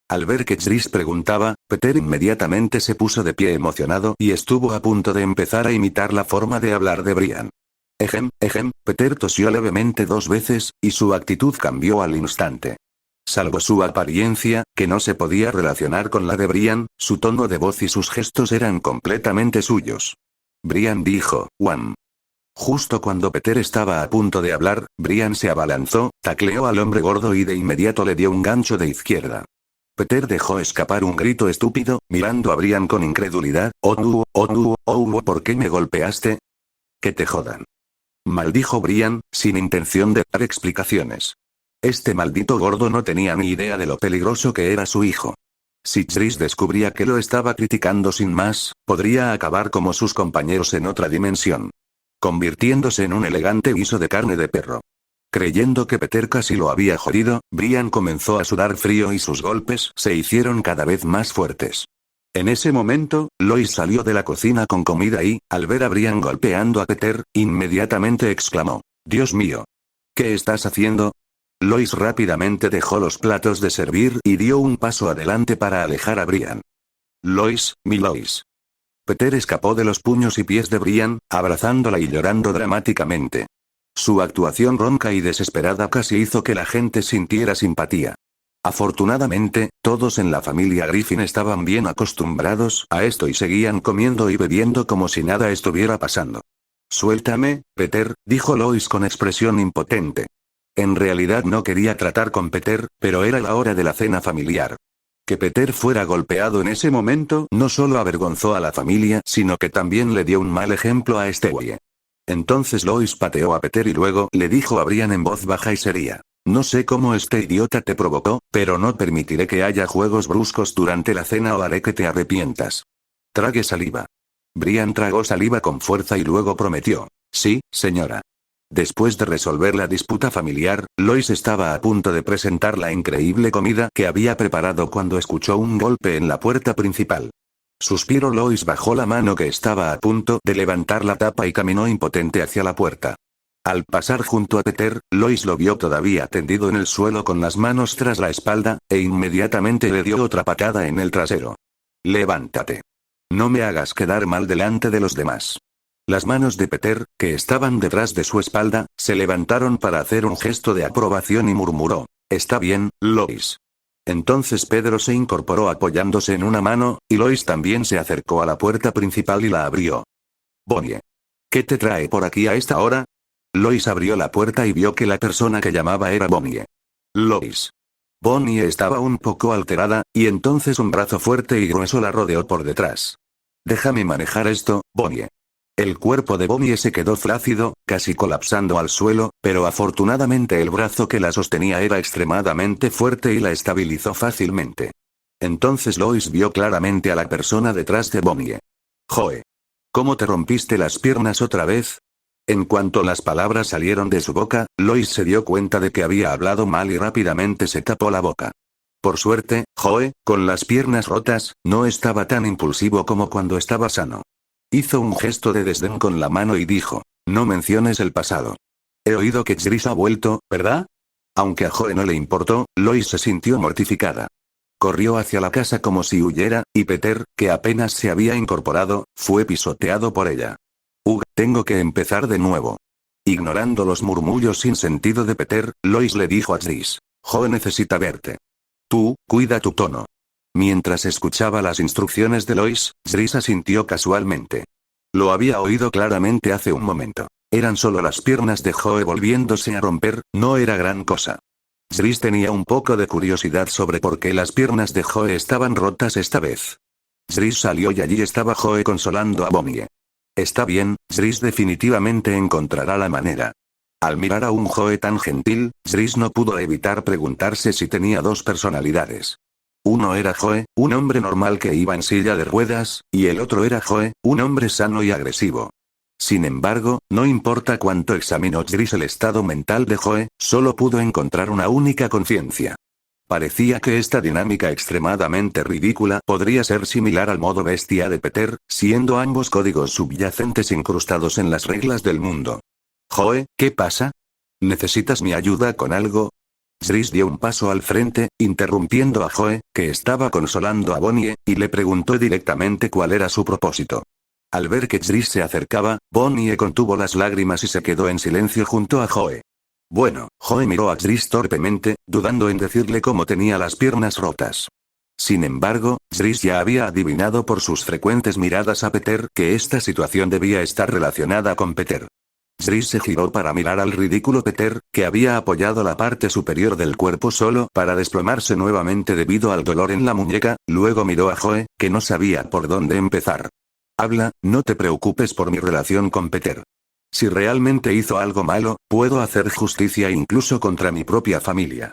Al ver que Zris preguntaba, Peter inmediatamente se puso de pie emocionado y estuvo a punto de empezar a imitar la forma de hablar de Brian. Peter tosió levemente 2 veces, y su actitud cambió al instante. Salvo su apariencia, que no se podía relacionar con la de Brian, su tono de voz y sus gestos eran completamente suyos. Brian dijo: «Wham». Justo cuando Peter estaba a punto de hablar, Brian se abalanzó, tacleó al hombre gordo y de inmediato le dio un gancho de izquierda. Peter dejó escapar un grito estúpido, mirando a Brian con incredulidad. ¿Por qué me golpeaste? Que te jodan. Maldijo Brian, sin intención de dar explicaciones. Este maldito gordo no tenía ni idea de lo peligroso que era su hijo. Si Jriss descubría que lo estaba criticando sin más, podría acabar como sus compañeros en otra dimensión, convirtiéndose en un elegante guiso de carne de perro. Creyendo que Peter casi lo había jodido, Brian comenzó a sudar frío y sus golpes se hicieron cada vez más fuertes. En ese momento, Lois salió de la cocina con comida y, al ver a Brian golpeando a Peter, inmediatamente exclamó: «Dios mío. ¿Qué estás haciendo?». Lois rápidamente dejó los platos de servir y dio un paso adelante para alejar a Brian. «Lois, mi Lois». Peter escapó de los puños y pies de Brian, abrazándola y llorando dramáticamente. Su actuación ronca y desesperada casi hizo que la gente sintiera simpatía. Afortunadamente, todos en la familia Griffin estaban bien acostumbrados a esto y seguían comiendo y bebiendo como si nada estuviera pasando. «Suéltame, Peter», dijo Lois con expresión impotente. En realidad no quería tratar con Peter, pero era la hora de la cena familiar. Que Peter fuera golpeado en ese momento no solo avergonzó a la familia, sino que también le dio un mal ejemplo a Stewie. Entonces Lois pateó a Peter y luego le dijo a Brian en voz baja y seria: «No sé cómo este idiota te provocó, pero no permitiré que haya juegos bruscos durante la cena o haré que te arrepientas». Trague saliva. Brian tragó saliva con fuerza y luego prometió: «Sí, señora». Después de resolver la disputa familiar, Lois estaba a punto de presentar la increíble comida que había preparado cuando escuchó un golpe en la puerta principal. Suspiró Lois, bajó la mano que estaba a punto de levantar la tapa y caminó impotente hacia la puerta. Al pasar junto a Peter, Lois lo vio todavía tendido en el suelo con las manos tras la espalda, e inmediatamente le dio otra patada en el trasero. «Levántate. No me hagas quedar mal delante de los demás». Las manos de Peter, que estaban detrás de su espalda, se levantaron para hacer un gesto de aprobación y murmuró: «Está bien, Lois». Entonces Pedro se incorporó apoyándose en una mano, y Lois también se acercó a la puerta principal y la abrió. «Bonnie. ¿Qué te trae por aquí a esta hora?». Lois abrió la puerta y vio que la persona que llamaba era Bonnie. «Lois». Bonnie estaba un poco alterada, y entonces un brazo fuerte y grueso la rodeó por detrás. «Déjame manejar esto, Bonnie». El cuerpo de Bonnie se quedó flácido, casi colapsando al suelo, pero afortunadamente el brazo que la sostenía era extremadamente fuerte y la estabilizó fácilmente. Entonces Lois vio claramente a la persona detrás de Bonnie. «Joe. ¿Cómo te rompiste las piernas otra vez?». En cuanto las palabras salieron de su boca, Lois se dio cuenta de que había hablado mal y rápidamente se tapó la boca. Por suerte, Joe, con las piernas rotas, no estaba tan impulsivo como cuando estaba sano. Hizo un gesto de desdén con la mano y dijo: «No menciones el pasado. He oído que Jriss ha vuelto, ¿verdad?». Aunque a Joe no le importó, Lois se sintió mortificada. Corrió hacia la casa como si huyera, y Peter, que apenas se había incorporado, fue pisoteado por ella. Tengo que empezar de nuevo». Ignorando los murmullos sin sentido de Peter, Lois le dijo a Jriss: «Joe necesita verte. Tú, cuida tu tono». Mientras escuchaba las instrucciones de Lois, Jriss asintió casualmente. Lo había oído claramente hace un momento. Eran solo las piernas de Joe volviéndose a romper, no era gran cosa. Jriss tenía un poco de curiosidad sobre por qué las piernas de Joe estaban rotas esta vez. Jriss salió y allí estaba Joe consolando a Bonnie. «Está bien, Jriss definitivamente encontrará la manera». Al mirar a un Joe tan gentil, Jriss no pudo evitar preguntarse si tenía dos personalidades. Uno era Joe, un hombre normal que iba en silla de ruedas, y el otro era Joe, un hombre sano y agresivo. Sin embargo, no importa cuánto examinó Jriss el estado mental de Joe, solo pudo encontrar una única conciencia. Parecía que esta dinámica extremadamente ridícula podría ser similar al modo bestia de Peter, siendo ambos códigos subyacentes incrustados en las reglas del mundo. «Joe, ¿qué pasa? ¿Necesitas mi ayuda con algo?». Jriss dio un paso al frente, interrumpiendo a Joe, que estaba consolando a Bonnie, y le preguntó directamente cuál era su propósito. Al ver que Jriss se acercaba, Bonnie contuvo las lágrimas y se quedó en silencio junto a Joe. Bueno, Joe miró a Jriss torpemente, dudando en decirle cómo tenía las piernas rotas. Sin embargo, Jriss ya había adivinado por sus frecuentes miradas a Peter que esta situación debía estar relacionada con Peter. Zris se giró para mirar al ridículo Peter, que había apoyado la parte superior del cuerpo solo para desplomarse nuevamente debido al dolor en la muñeca, luego miró a Joe, que no sabía por dónde empezar. Habla, no te preocupes por mi relación con Peter. Si realmente hizo algo malo, puedo hacer justicia incluso contra mi propia familia.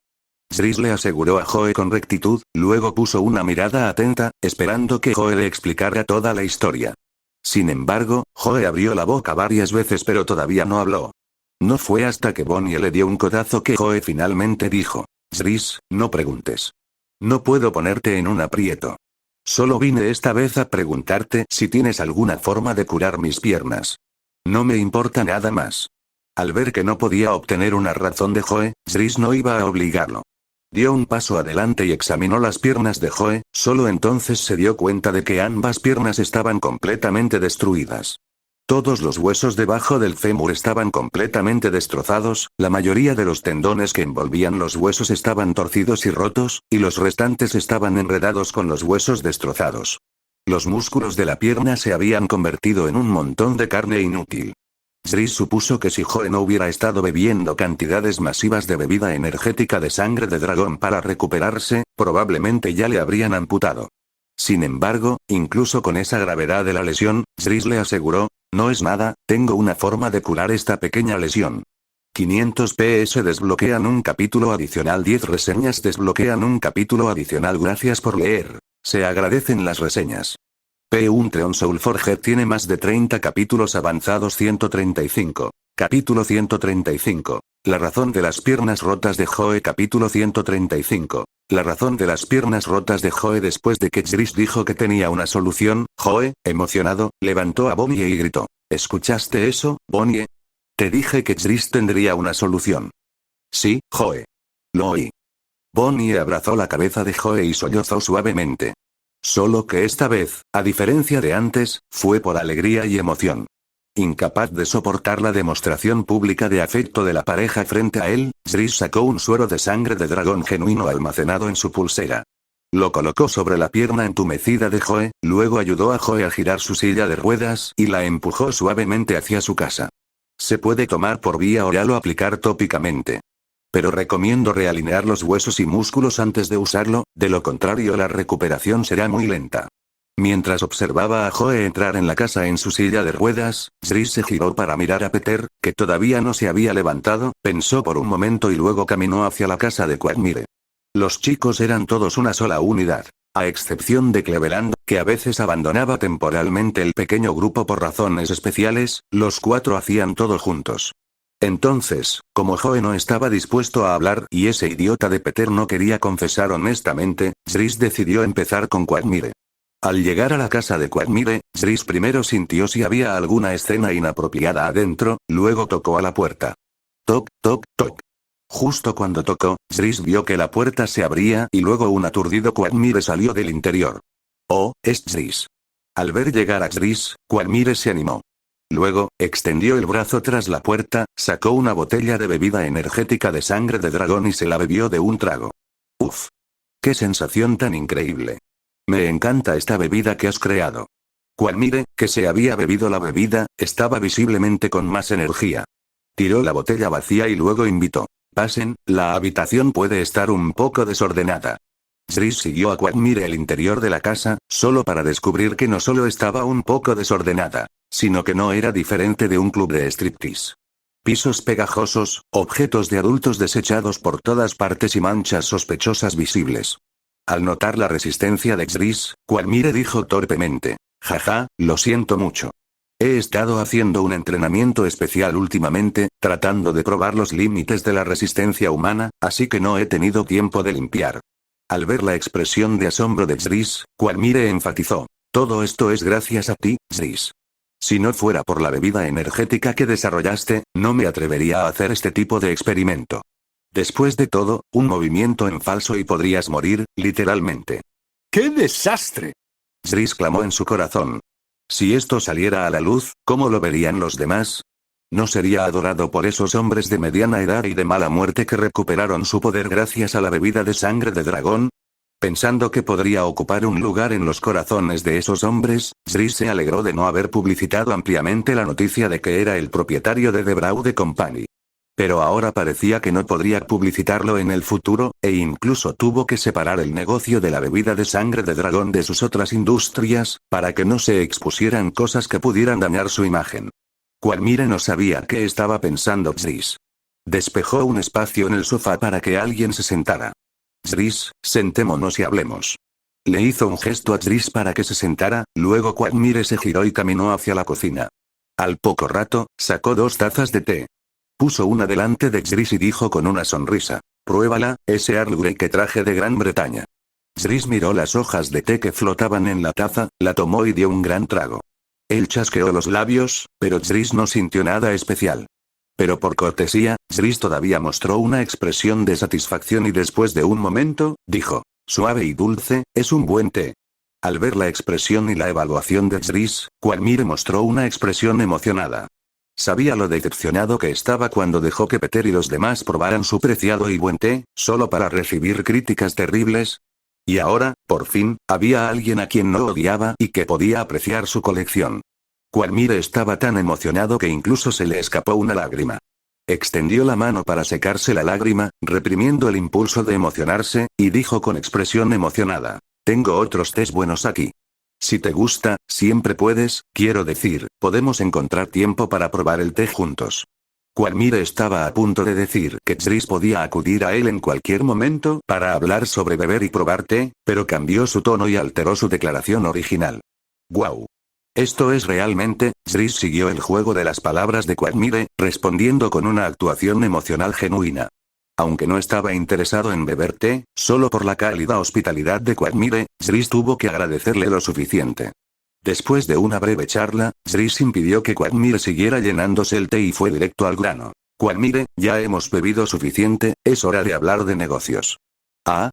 Zris le aseguró a Joe con rectitud, luego puso una mirada atenta, esperando que Joe le explicara toda la historia. Sin embargo, Joe abrió la boca varias veces pero todavía no habló. No fue hasta que Bonnie le dio un codazo que Joe finalmente dijo: Zris, no preguntes. No puedo ponerte en un aprieto. Solo vine esta vez a preguntarte si tienes alguna forma de curar mis piernas. No me importa nada más. Al ver que no podía obtener una razón de Joe, Zris no iba a obligarlo. Dio un paso adelante y examinó las piernas de Joe, solo entonces se dio cuenta de que ambas piernas estaban completamente destruidas. Todos los huesos debajo del fémur estaban completamente destrozados, la mayoría de los tendones que envolvían los huesos estaban torcidos y rotos, y los restantes estaban enredados con los huesos destrozados. Los músculos de la pierna se habían convertido en un montón de carne inútil. Zris supuso que si Joe no hubiera estado bebiendo cantidades masivas de bebida energética de sangre de dragón para recuperarse, probablemente ya le habrían amputado. Sin embargo, incluso con esa gravedad de la lesión, Zris le aseguró: no es nada, tengo una forma de curar esta pequeña lesión. 500 PS desbloquean un capítulo adicional. 10 reseñas desbloquean un capítulo adicional. Gracias por leer. Se agradecen las reseñas. P1 Soulforged tiene más de 30 capítulos avanzados. 135. Capítulo 135. La razón de las piernas rotas de Joe. Capítulo 135. La razón de las piernas rotas de Joe. Después de que Zris dijo que tenía una solución, Joe, emocionado, levantó a Bonnie y gritó: ¿escuchaste eso, Bonnie? Te dije que Zris tendría una solución. Sí, Joe. Lo oí. Bonnie abrazó la cabeza de Joe y sollozó suavemente. Solo que esta vez, a diferencia de antes, fue por alegría y emoción. Incapaz de soportar la demostración pública de afecto de la pareja frente a él, Zris sacó un suero de sangre de dragón genuino almacenado en su pulsera. Lo colocó sobre la pierna entumecida de Joe, luego ayudó a Joe a girar su silla de ruedas y la empujó suavemente hacia su casa. Se puede tomar por vía oral o aplicar tópicamente. Pero recomiendo realinear los huesos y músculos antes de usarlo, de lo contrario la recuperación será muy lenta. Mientras observaba a Joe entrar en la casa en su silla de ruedas, Zris se giró para mirar a Peter, que todavía no se había levantado, pensó por un momento y luego caminó hacia la casa de Quagmire. Los chicos eran todos una sola unidad. A excepción de Cleveland, que a veces abandonaba temporalmente el pequeño grupo por razones especiales, los cuatro hacían todo juntos. Entonces, como Joe no estaba dispuesto a hablar y ese idiota de Peter no quería confesar honestamente, Zris decidió empezar con Quagmire. Al llegar a la casa de Quagmire, Zris primero sintió si había alguna escena inapropiada adentro, luego tocó a la puerta. Toc, toc, toc. Justo cuando tocó, Zris vio que la puerta se abría y luego un aturdido Quagmire salió del interior. Oh, es Zris. Al ver llegar a Zris, Quagmire se animó. Luego, extendió el brazo tras la puerta, sacó una botella de bebida energética de sangre de dragón y se la bebió de un trago. Uf. ¡Qué sensación tan increíble! Me encanta esta bebida que has creado. Quagmire, que se había bebido la bebida, estaba visiblemente con más energía. Tiró la botella vacía y luego invitó: pasen, la habitación puede estar un poco desordenada. Zris siguió a Quagmire al interior de la casa, solo para descubrir que no solo estaba un poco desordenada, sino que no era diferente de un club de striptease. Pisos pegajosos, objetos de adultos desechados por todas partes y manchas sospechosas visibles. Al notar la resistencia de Zris, Quagmire dijo torpemente: jaja, lo siento mucho. He estado haciendo un entrenamiento especial últimamente, tratando de probar los límites de la resistencia humana, así que no he tenido tiempo de limpiar. Al ver la expresión de asombro de Zris, Quagmire enfatizó: todo esto es gracias a ti, Zris. Si no fuera por la bebida energética que desarrollaste, no me atrevería a hacer este tipo de experimento. Después de todo, un movimiento en falso y podrías morir, literalmente. ¡Qué desastre! Zris clamó en su corazón. Si esto saliera a la luz, ¿cómo lo verían los demás? ¿No sería adorado por esos hombres de mediana edad y de mala muerte que recuperaron su poder gracias a la bebida de sangre de dragón? Pensando que podría ocupar un lugar en los corazones de esos hombres, Zris se alegró de no haber publicitado ampliamente la noticia de que era el propietario de The Braude Company. Pero ahora parecía que no podría publicitarlo en el futuro, e incluso tuvo que separar el negocio de la bebida de sangre de dragón de sus otras industrias, para que no se expusieran cosas que pudieran dañar su imagen. Quagmire no sabía qué estaba pensando Zris. Despejó un espacio en el sofá para que alguien se sentara. Zris, sentémonos y hablemos. Le hizo un gesto a Zris para que se sentara, luego Quagmire se giró y caminó hacia la cocina. Al poco rato, sacó 2 tazas de té. Puso una delante de Zris y dijo con una sonrisa: «Pruébala, ese Earl Grey que traje de Gran Bretaña». Zris miró las hojas de té que flotaban en la taza, la tomó y dio un gran trago. Él chasqueó los labios, pero Zris no sintió nada especial. Pero por cortesía, Zris todavía mostró una expresión de satisfacción y después de un momento, dijo: «Suave y dulce, es un buen té». Al ver la expresión y la evaluación de Zris, Quagmire mostró una expresión emocionada. Sabía lo decepcionado que estaba cuando dejó que Peter y los demás probaran su preciado y buen té, solo para recibir críticas terribles. Y ahora, por fin, había alguien a quien no odiaba y que podía apreciar su colección. Quagmire estaba tan emocionado que incluso se le escapó una lágrima. Extendió la mano para secarse la lágrima, reprimiendo el impulso de emocionarse, y dijo con expresión emocionada: «Tengo otros tés buenos aquí. Si te gusta, siempre puedes, quiero decir, podemos encontrar tiempo para probar el té juntos». Quagmire estaba a punto de decir que Zris podía acudir a él en cualquier momento para hablar sobre beber y probar té, pero cambió su tono y alteró su declaración original. «¡Guau! Esto es realmente...». Zris siguió el juego de las palabras de Quagmire, respondiendo con una actuación emocional genuina. Aunque no estaba interesado en beber té, solo por la cálida hospitalidad de Quagmire, Zris tuvo que agradecerle lo suficiente. Después de una breve charla, Zris impidió que Quagmire siguiera llenándose el té y fue directo al grano. «Quagmire, ya hemos bebido suficiente, es hora de hablar de negocios». «¿Ah?»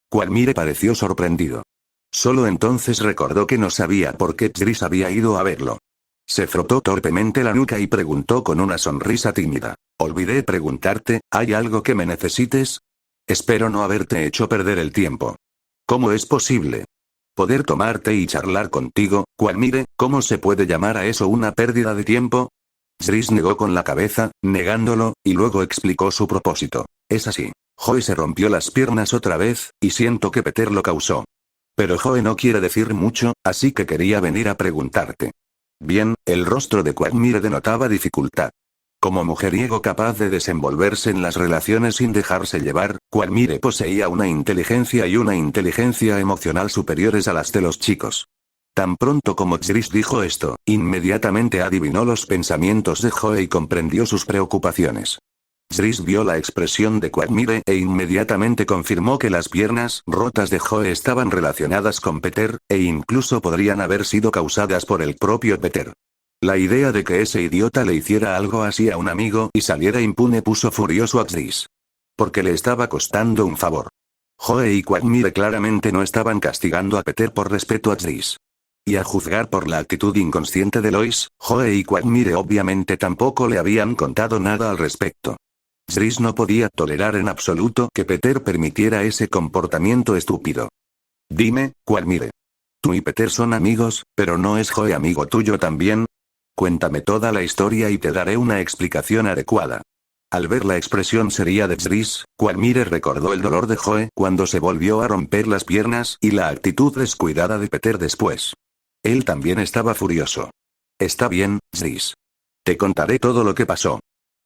Quagmire pareció sorprendido. Solo entonces recordó que no sabía por qué Zris había ido a verlo. Se frotó torpemente la nuca y preguntó con una sonrisa tímida: «Olvidé preguntarte, ¿hay algo que me necesites? Espero no haberte hecho perder el tiempo». «¿Cómo es posible? Poder tomarte y charlar contigo, Quagmire, ¿cómo se puede llamar a eso una pérdida de tiempo?» Zris negó con la cabeza, negándolo, y luego explicó su propósito. «Es así. Joe se rompió las piernas otra vez, y siento que Peter lo causó. Pero Joe no quiere decir mucho, así que quería venir a preguntarte». Bien, el rostro de Quagmire denotaba dificultad. Como mujeriego capaz de desenvolverse en las relaciones sin dejarse llevar, Quagmire poseía una inteligencia y una inteligencia emocional superiores a las de los chicos. Tan pronto como Zris dijo esto, inmediatamente adivinó los pensamientos de Joe y comprendió sus preocupaciones. Zris vio la expresión de Quagmire e inmediatamente confirmó que las piernas rotas de Joe estaban relacionadas con Peter, e incluso podrían haber sido causadas por el propio Peter. La idea de que ese idiota le hiciera algo así a un amigo y saliera impune puso furioso a Zris. Porque le estaba costando un favor. Joe y Quagmire claramente no estaban castigando a Peter por respeto a Zris. Y a juzgar por la actitud inconsciente de Lois, Joe y Quagmire obviamente tampoco le habían contado nada al respecto. Zris no podía tolerar en absoluto que Peter permitiera ese comportamiento estúpido. «Dime, Quagmire. Tú y Peter son amigos, pero ¿no es Joe amigo tuyo también? Cuéntame toda la historia y te daré una explicación adecuada». Al ver la expresión seria de Zris, Quagmire recordó el dolor de Joe cuando se volvió a romper las piernas y la actitud descuidada de Peter después. Él también estaba furioso. «Está bien, Zris. Te contaré todo lo que pasó».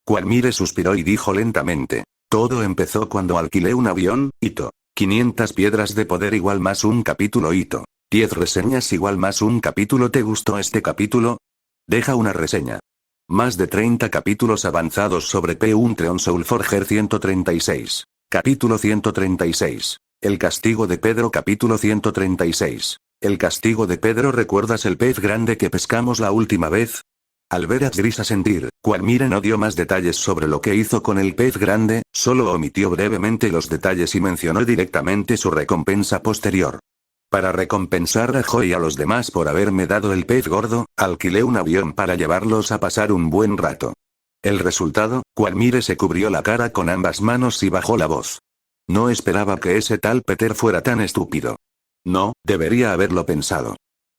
Quagmire suspiró y dijo lentamente: «Todo empezó cuando alquilé un avión, Ito. 500 piedras de poder igual más un capítulo Ito. 10 reseñas igual más un capítulo. ¿Te gustó este capítulo? Deja una reseña. Más de 30 capítulos avanzados sobre P1 Soulforger 136. Capítulo 136. El castigo de Pedro. Capítulo 136. El castigo de Pedro. ¿Recuerdas el pez grande que pescamos la última vez? Al ver a Zris asentir, Quagmire no dio más detalles sobre lo que hizo con el pez grande, solo omitió brevemente los detalles y mencionó directamente su recompensa posterior. Para recompensar a Joe y a los demás por haberme dado el pez gordo, alquilé un avión para llevarlos a pasar un buen rato. El resultado, Quagmire se cubrió la cara con ambas manos y bajó la voz. No esperaba que ese tal Peter fuera tan estúpido. No, debería haberlo pensado.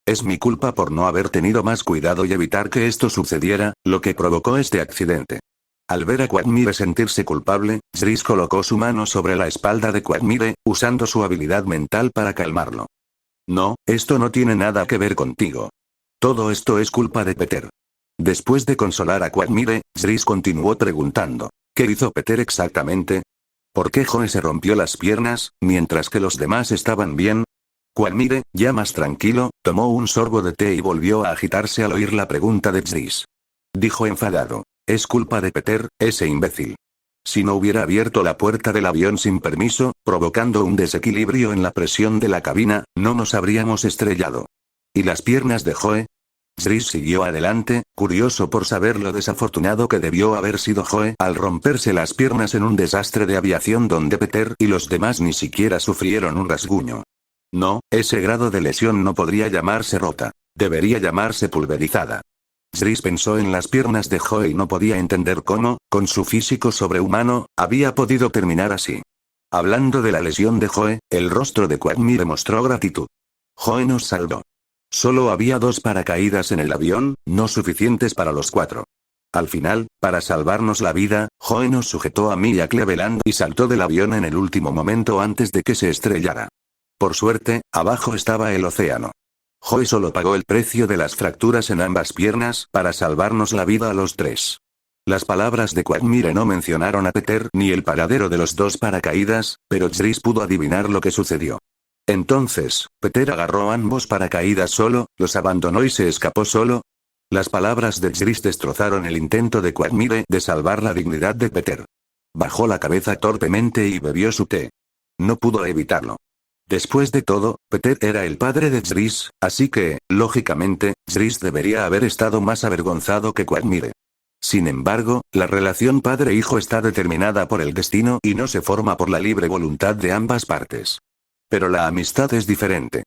Es mi culpa por no haber tenido más cuidado y evitar que esto sucediera, lo que provocó este accidente. Al ver a Quagmire sentirse culpable, Jriss colocó su mano sobre la espalda de Quagmire, usando su habilidad mental para calmarlo. No, esto no tiene nada que ver contigo. Todo esto es culpa de Peter. Después de consolar a Quagmire, Jriss continuó preguntando, ¿qué hizo Peter exactamente? ¿Por qué Joe se rompió las piernas, mientras que los demás estaban bien? Quagmire, ya más tranquilo, tomó un sorbo de té y volvió a agitarse al oír la pregunta de Jriss. Dijo enfadado, es culpa de Peter, ese imbécil. Si no hubiera abierto la puerta del avión sin permiso, provocando un desequilibrio en la presión de la cabina, no nos habríamos estrellado. ¿Y las piernas de Joe? Jriss siguió adelante, curioso por saber lo desafortunado que debió haber sido Joe al romperse las piernas en un desastre de aviación donde Peter y los demás ni siquiera sufrieron un rasguño. No, ese grado de lesión no podría llamarse rota. Debería llamarse pulverizada. Jriss pensó en las piernas de Joe y no podía entender cómo, con su físico sobrehumano, había podido terminar así. Hablando de la lesión de Joe, el rostro de Quagmire mostró gratitud. Joe nos salvó. Solo había 2 paracaídas en el avión, no suficientes para los 4. Al final, para salvarnos la vida, Joe nos sujetó a mí y a Cleveland y saltó del avión en el último momento antes de que se estrellara. Por suerte, abajo estaba el océano. Joe solo pagó el precio de las fracturas en ambas piernas para salvarnos la vida a los 3. Las palabras de Quagmire no mencionaron a Peter ni el paradero de los 2 paracaídas, pero Jriss pudo adivinar lo que sucedió. Entonces, Peter agarró ambos paracaídas solo, los abandonó y se escapó solo. Las palabras de Jriss destrozaron el intento de Quagmire de salvar la dignidad de Peter. Bajó la cabeza torpemente y bebió su té. No pudo evitarlo. Después de todo, Peter era el padre de Jriss, así que, lógicamente, Jriss debería haber estado más avergonzado que Quagmire. Sin embargo, la relación padre-hijo está determinada por el destino y no se forma por la libre voluntad de ambas partes. Pero la amistad es diferente.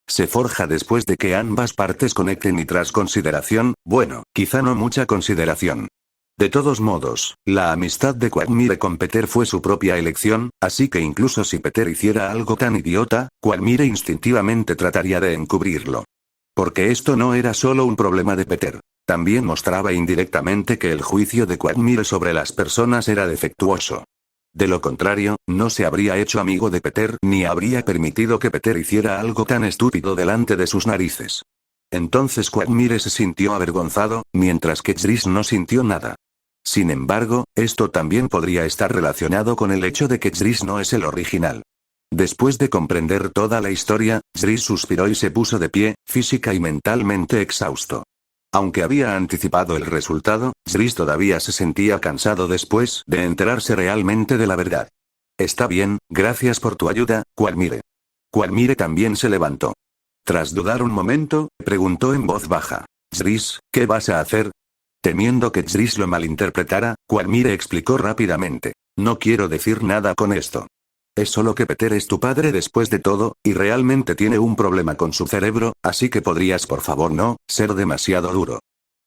Se forja después de que ambas partes conecten y tras consideración, bueno, quizá no mucha consideración. De todos modos, la amistad de Quagmire con Peter fue su propia elección, así que incluso si Peter hiciera algo tan idiota, Quagmire instintivamente trataría de encubrirlo. Porque esto no era solo un problema de Peter. También mostraba indirectamente que el juicio de Quagmire sobre las personas era defectuoso. De lo contrario, no se habría hecho amigo de Peter ni habría permitido que Peter hiciera algo tan estúpido delante de sus narices. Entonces Quagmire se sintió avergonzado, mientras que Jriss no sintió nada. Sin embargo, esto también podría estar relacionado con el hecho de que Jriss no es el original. Después de comprender toda la historia, Jriss suspiró y se puso de pie, física y mentalmente exhausto. Aunque había anticipado el resultado, Jriss todavía se sentía cansado después de enterarse realmente de la verdad. Está bien, gracias por tu ayuda, Quagmire. Quagmire también se levantó. Tras dudar un momento, preguntó en voz baja. Jriss, ¿qué vas a hacer? Temiendo que Jriss lo malinterpretara, Quagmire explicó rápidamente. No quiero decir nada con esto. Es solo que Peter es tu padre después de todo, y realmente tiene un problema con su cerebro, así que podrías por favor no ser demasiado duro.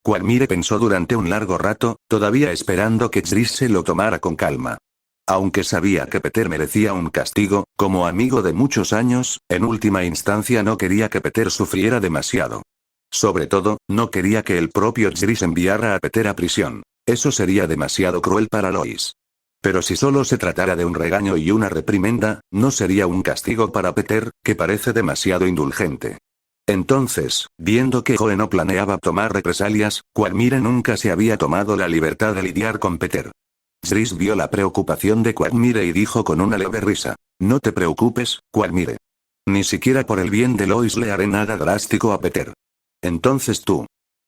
Quagmire pensó durante un largo rato, todavía esperando que Jriss se lo tomara con calma. Aunque sabía que Peter merecía un castigo, como amigo de muchos años, en última instancia no quería que Peter sufriera demasiado. Sobre todo, no quería que el propio Jriss enviara a Peter a prisión. Eso sería demasiado cruel para Lois. Pero si solo se tratara de un regaño y una reprimenda, no sería un castigo para Peter, que parece demasiado indulgente. Entonces, viendo que Joe no planeaba tomar represalias, Quagmire nunca se había tomado la libertad de lidiar con Peter. Jriss vio la preocupación de Quagmire y dijo con una leve risa. No te preocupes, Quagmire. Ni siquiera por el bien de Lois le haré nada drástico a Peter. Entonces tú.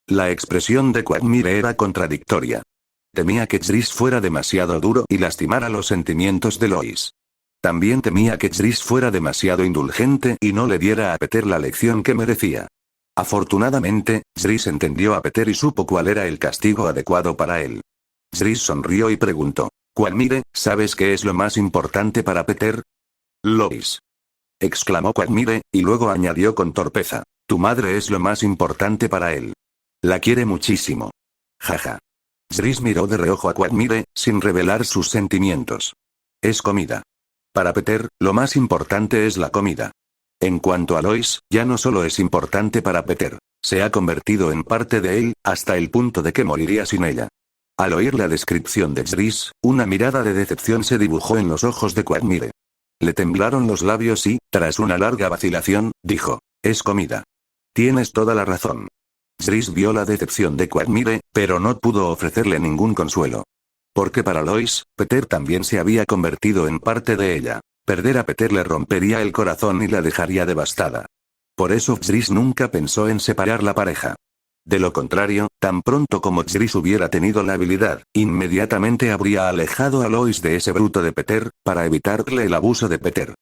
La expresión de Quagmire era contradictoria. Temía que Jriss fuera demasiado duro y lastimara los sentimientos de Lois. También temía que Jriss fuera demasiado indulgente y no le diera a Peter la lección que merecía. Afortunadamente, Jriss entendió a Peter y supo cuál era el castigo adecuado para él. Jriss sonrió y preguntó. Quagmire, ¿sabes qué es lo más importante para Peter? Lois. Exclamó Quagmire, y luego añadió con torpeza. Tu madre es lo más importante para él. La quiere muchísimo. Jaja. Jriss miró de reojo a Quagmire, sin revelar sus sentimientos. Es comida. Para Peter, lo más importante es la comida. En cuanto a Lois, ya no solo es importante para Peter, se ha convertido en parte de él, hasta el punto de que moriría sin ella. Al oír la descripción de Jriss, una mirada de decepción se dibujó en los ojos de Quagmire. Le temblaron los labios y, tras una larga vacilación, dijo: es comida. Tienes toda la razón. Jriss vio la decepción de Quagmire, pero no pudo ofrecerle ningún consuelo. Porque para Lois, Peter también se había convertido en parte de ella. Perder a Peter le rompería el corazón y la dejaría devastada. Por eso Jriss nunca pensó en separar la pareja. De lo contrario, tan pronto como Jriss hubiera tenido la habilidad, inmediatamente habría alejado a Lois de ese bruto de Peter, para evitarle el abuso de Peter.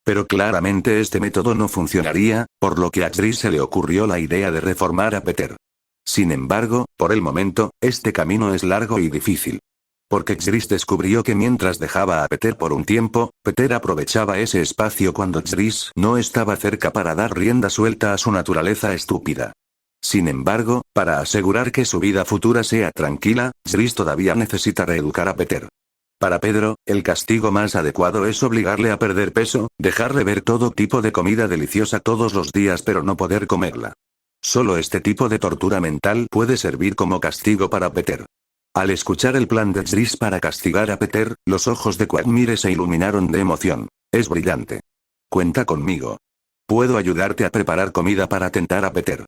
Pero claramente este método no funcionaría, por lo que a Jriss se le ocurrió la idea de reformar a Peter. Sin embargo, por el momento, este camino es largo y difícil. Porque Jriss descubrió que mientras dejaba a Peter por un tiempo, Peter aprovechaba ese espacio cuando Jriss no estaba cerca para dar rienda suelta a su naturaleza estúpida. Sin embargo, para asegurar que su vida futura sea tranquila, Jriss todavía necesita reeducar a Peter. Para Pedro, el castigo más adecuado es obligarle a perder peso, dejarle ver todo tipo de comida deliciosa todos los días pero no poder comerla. Solo este tipo de tortura mental puede servir como castigo para Peter. Al escuchar el plan de Jriss para castigar a Peter, los ojos de Quagmire se iluminaron de emoción. Es brillante. Cuenta conmigo. Puedo ayudarte a preparar comida para tentar a Peter.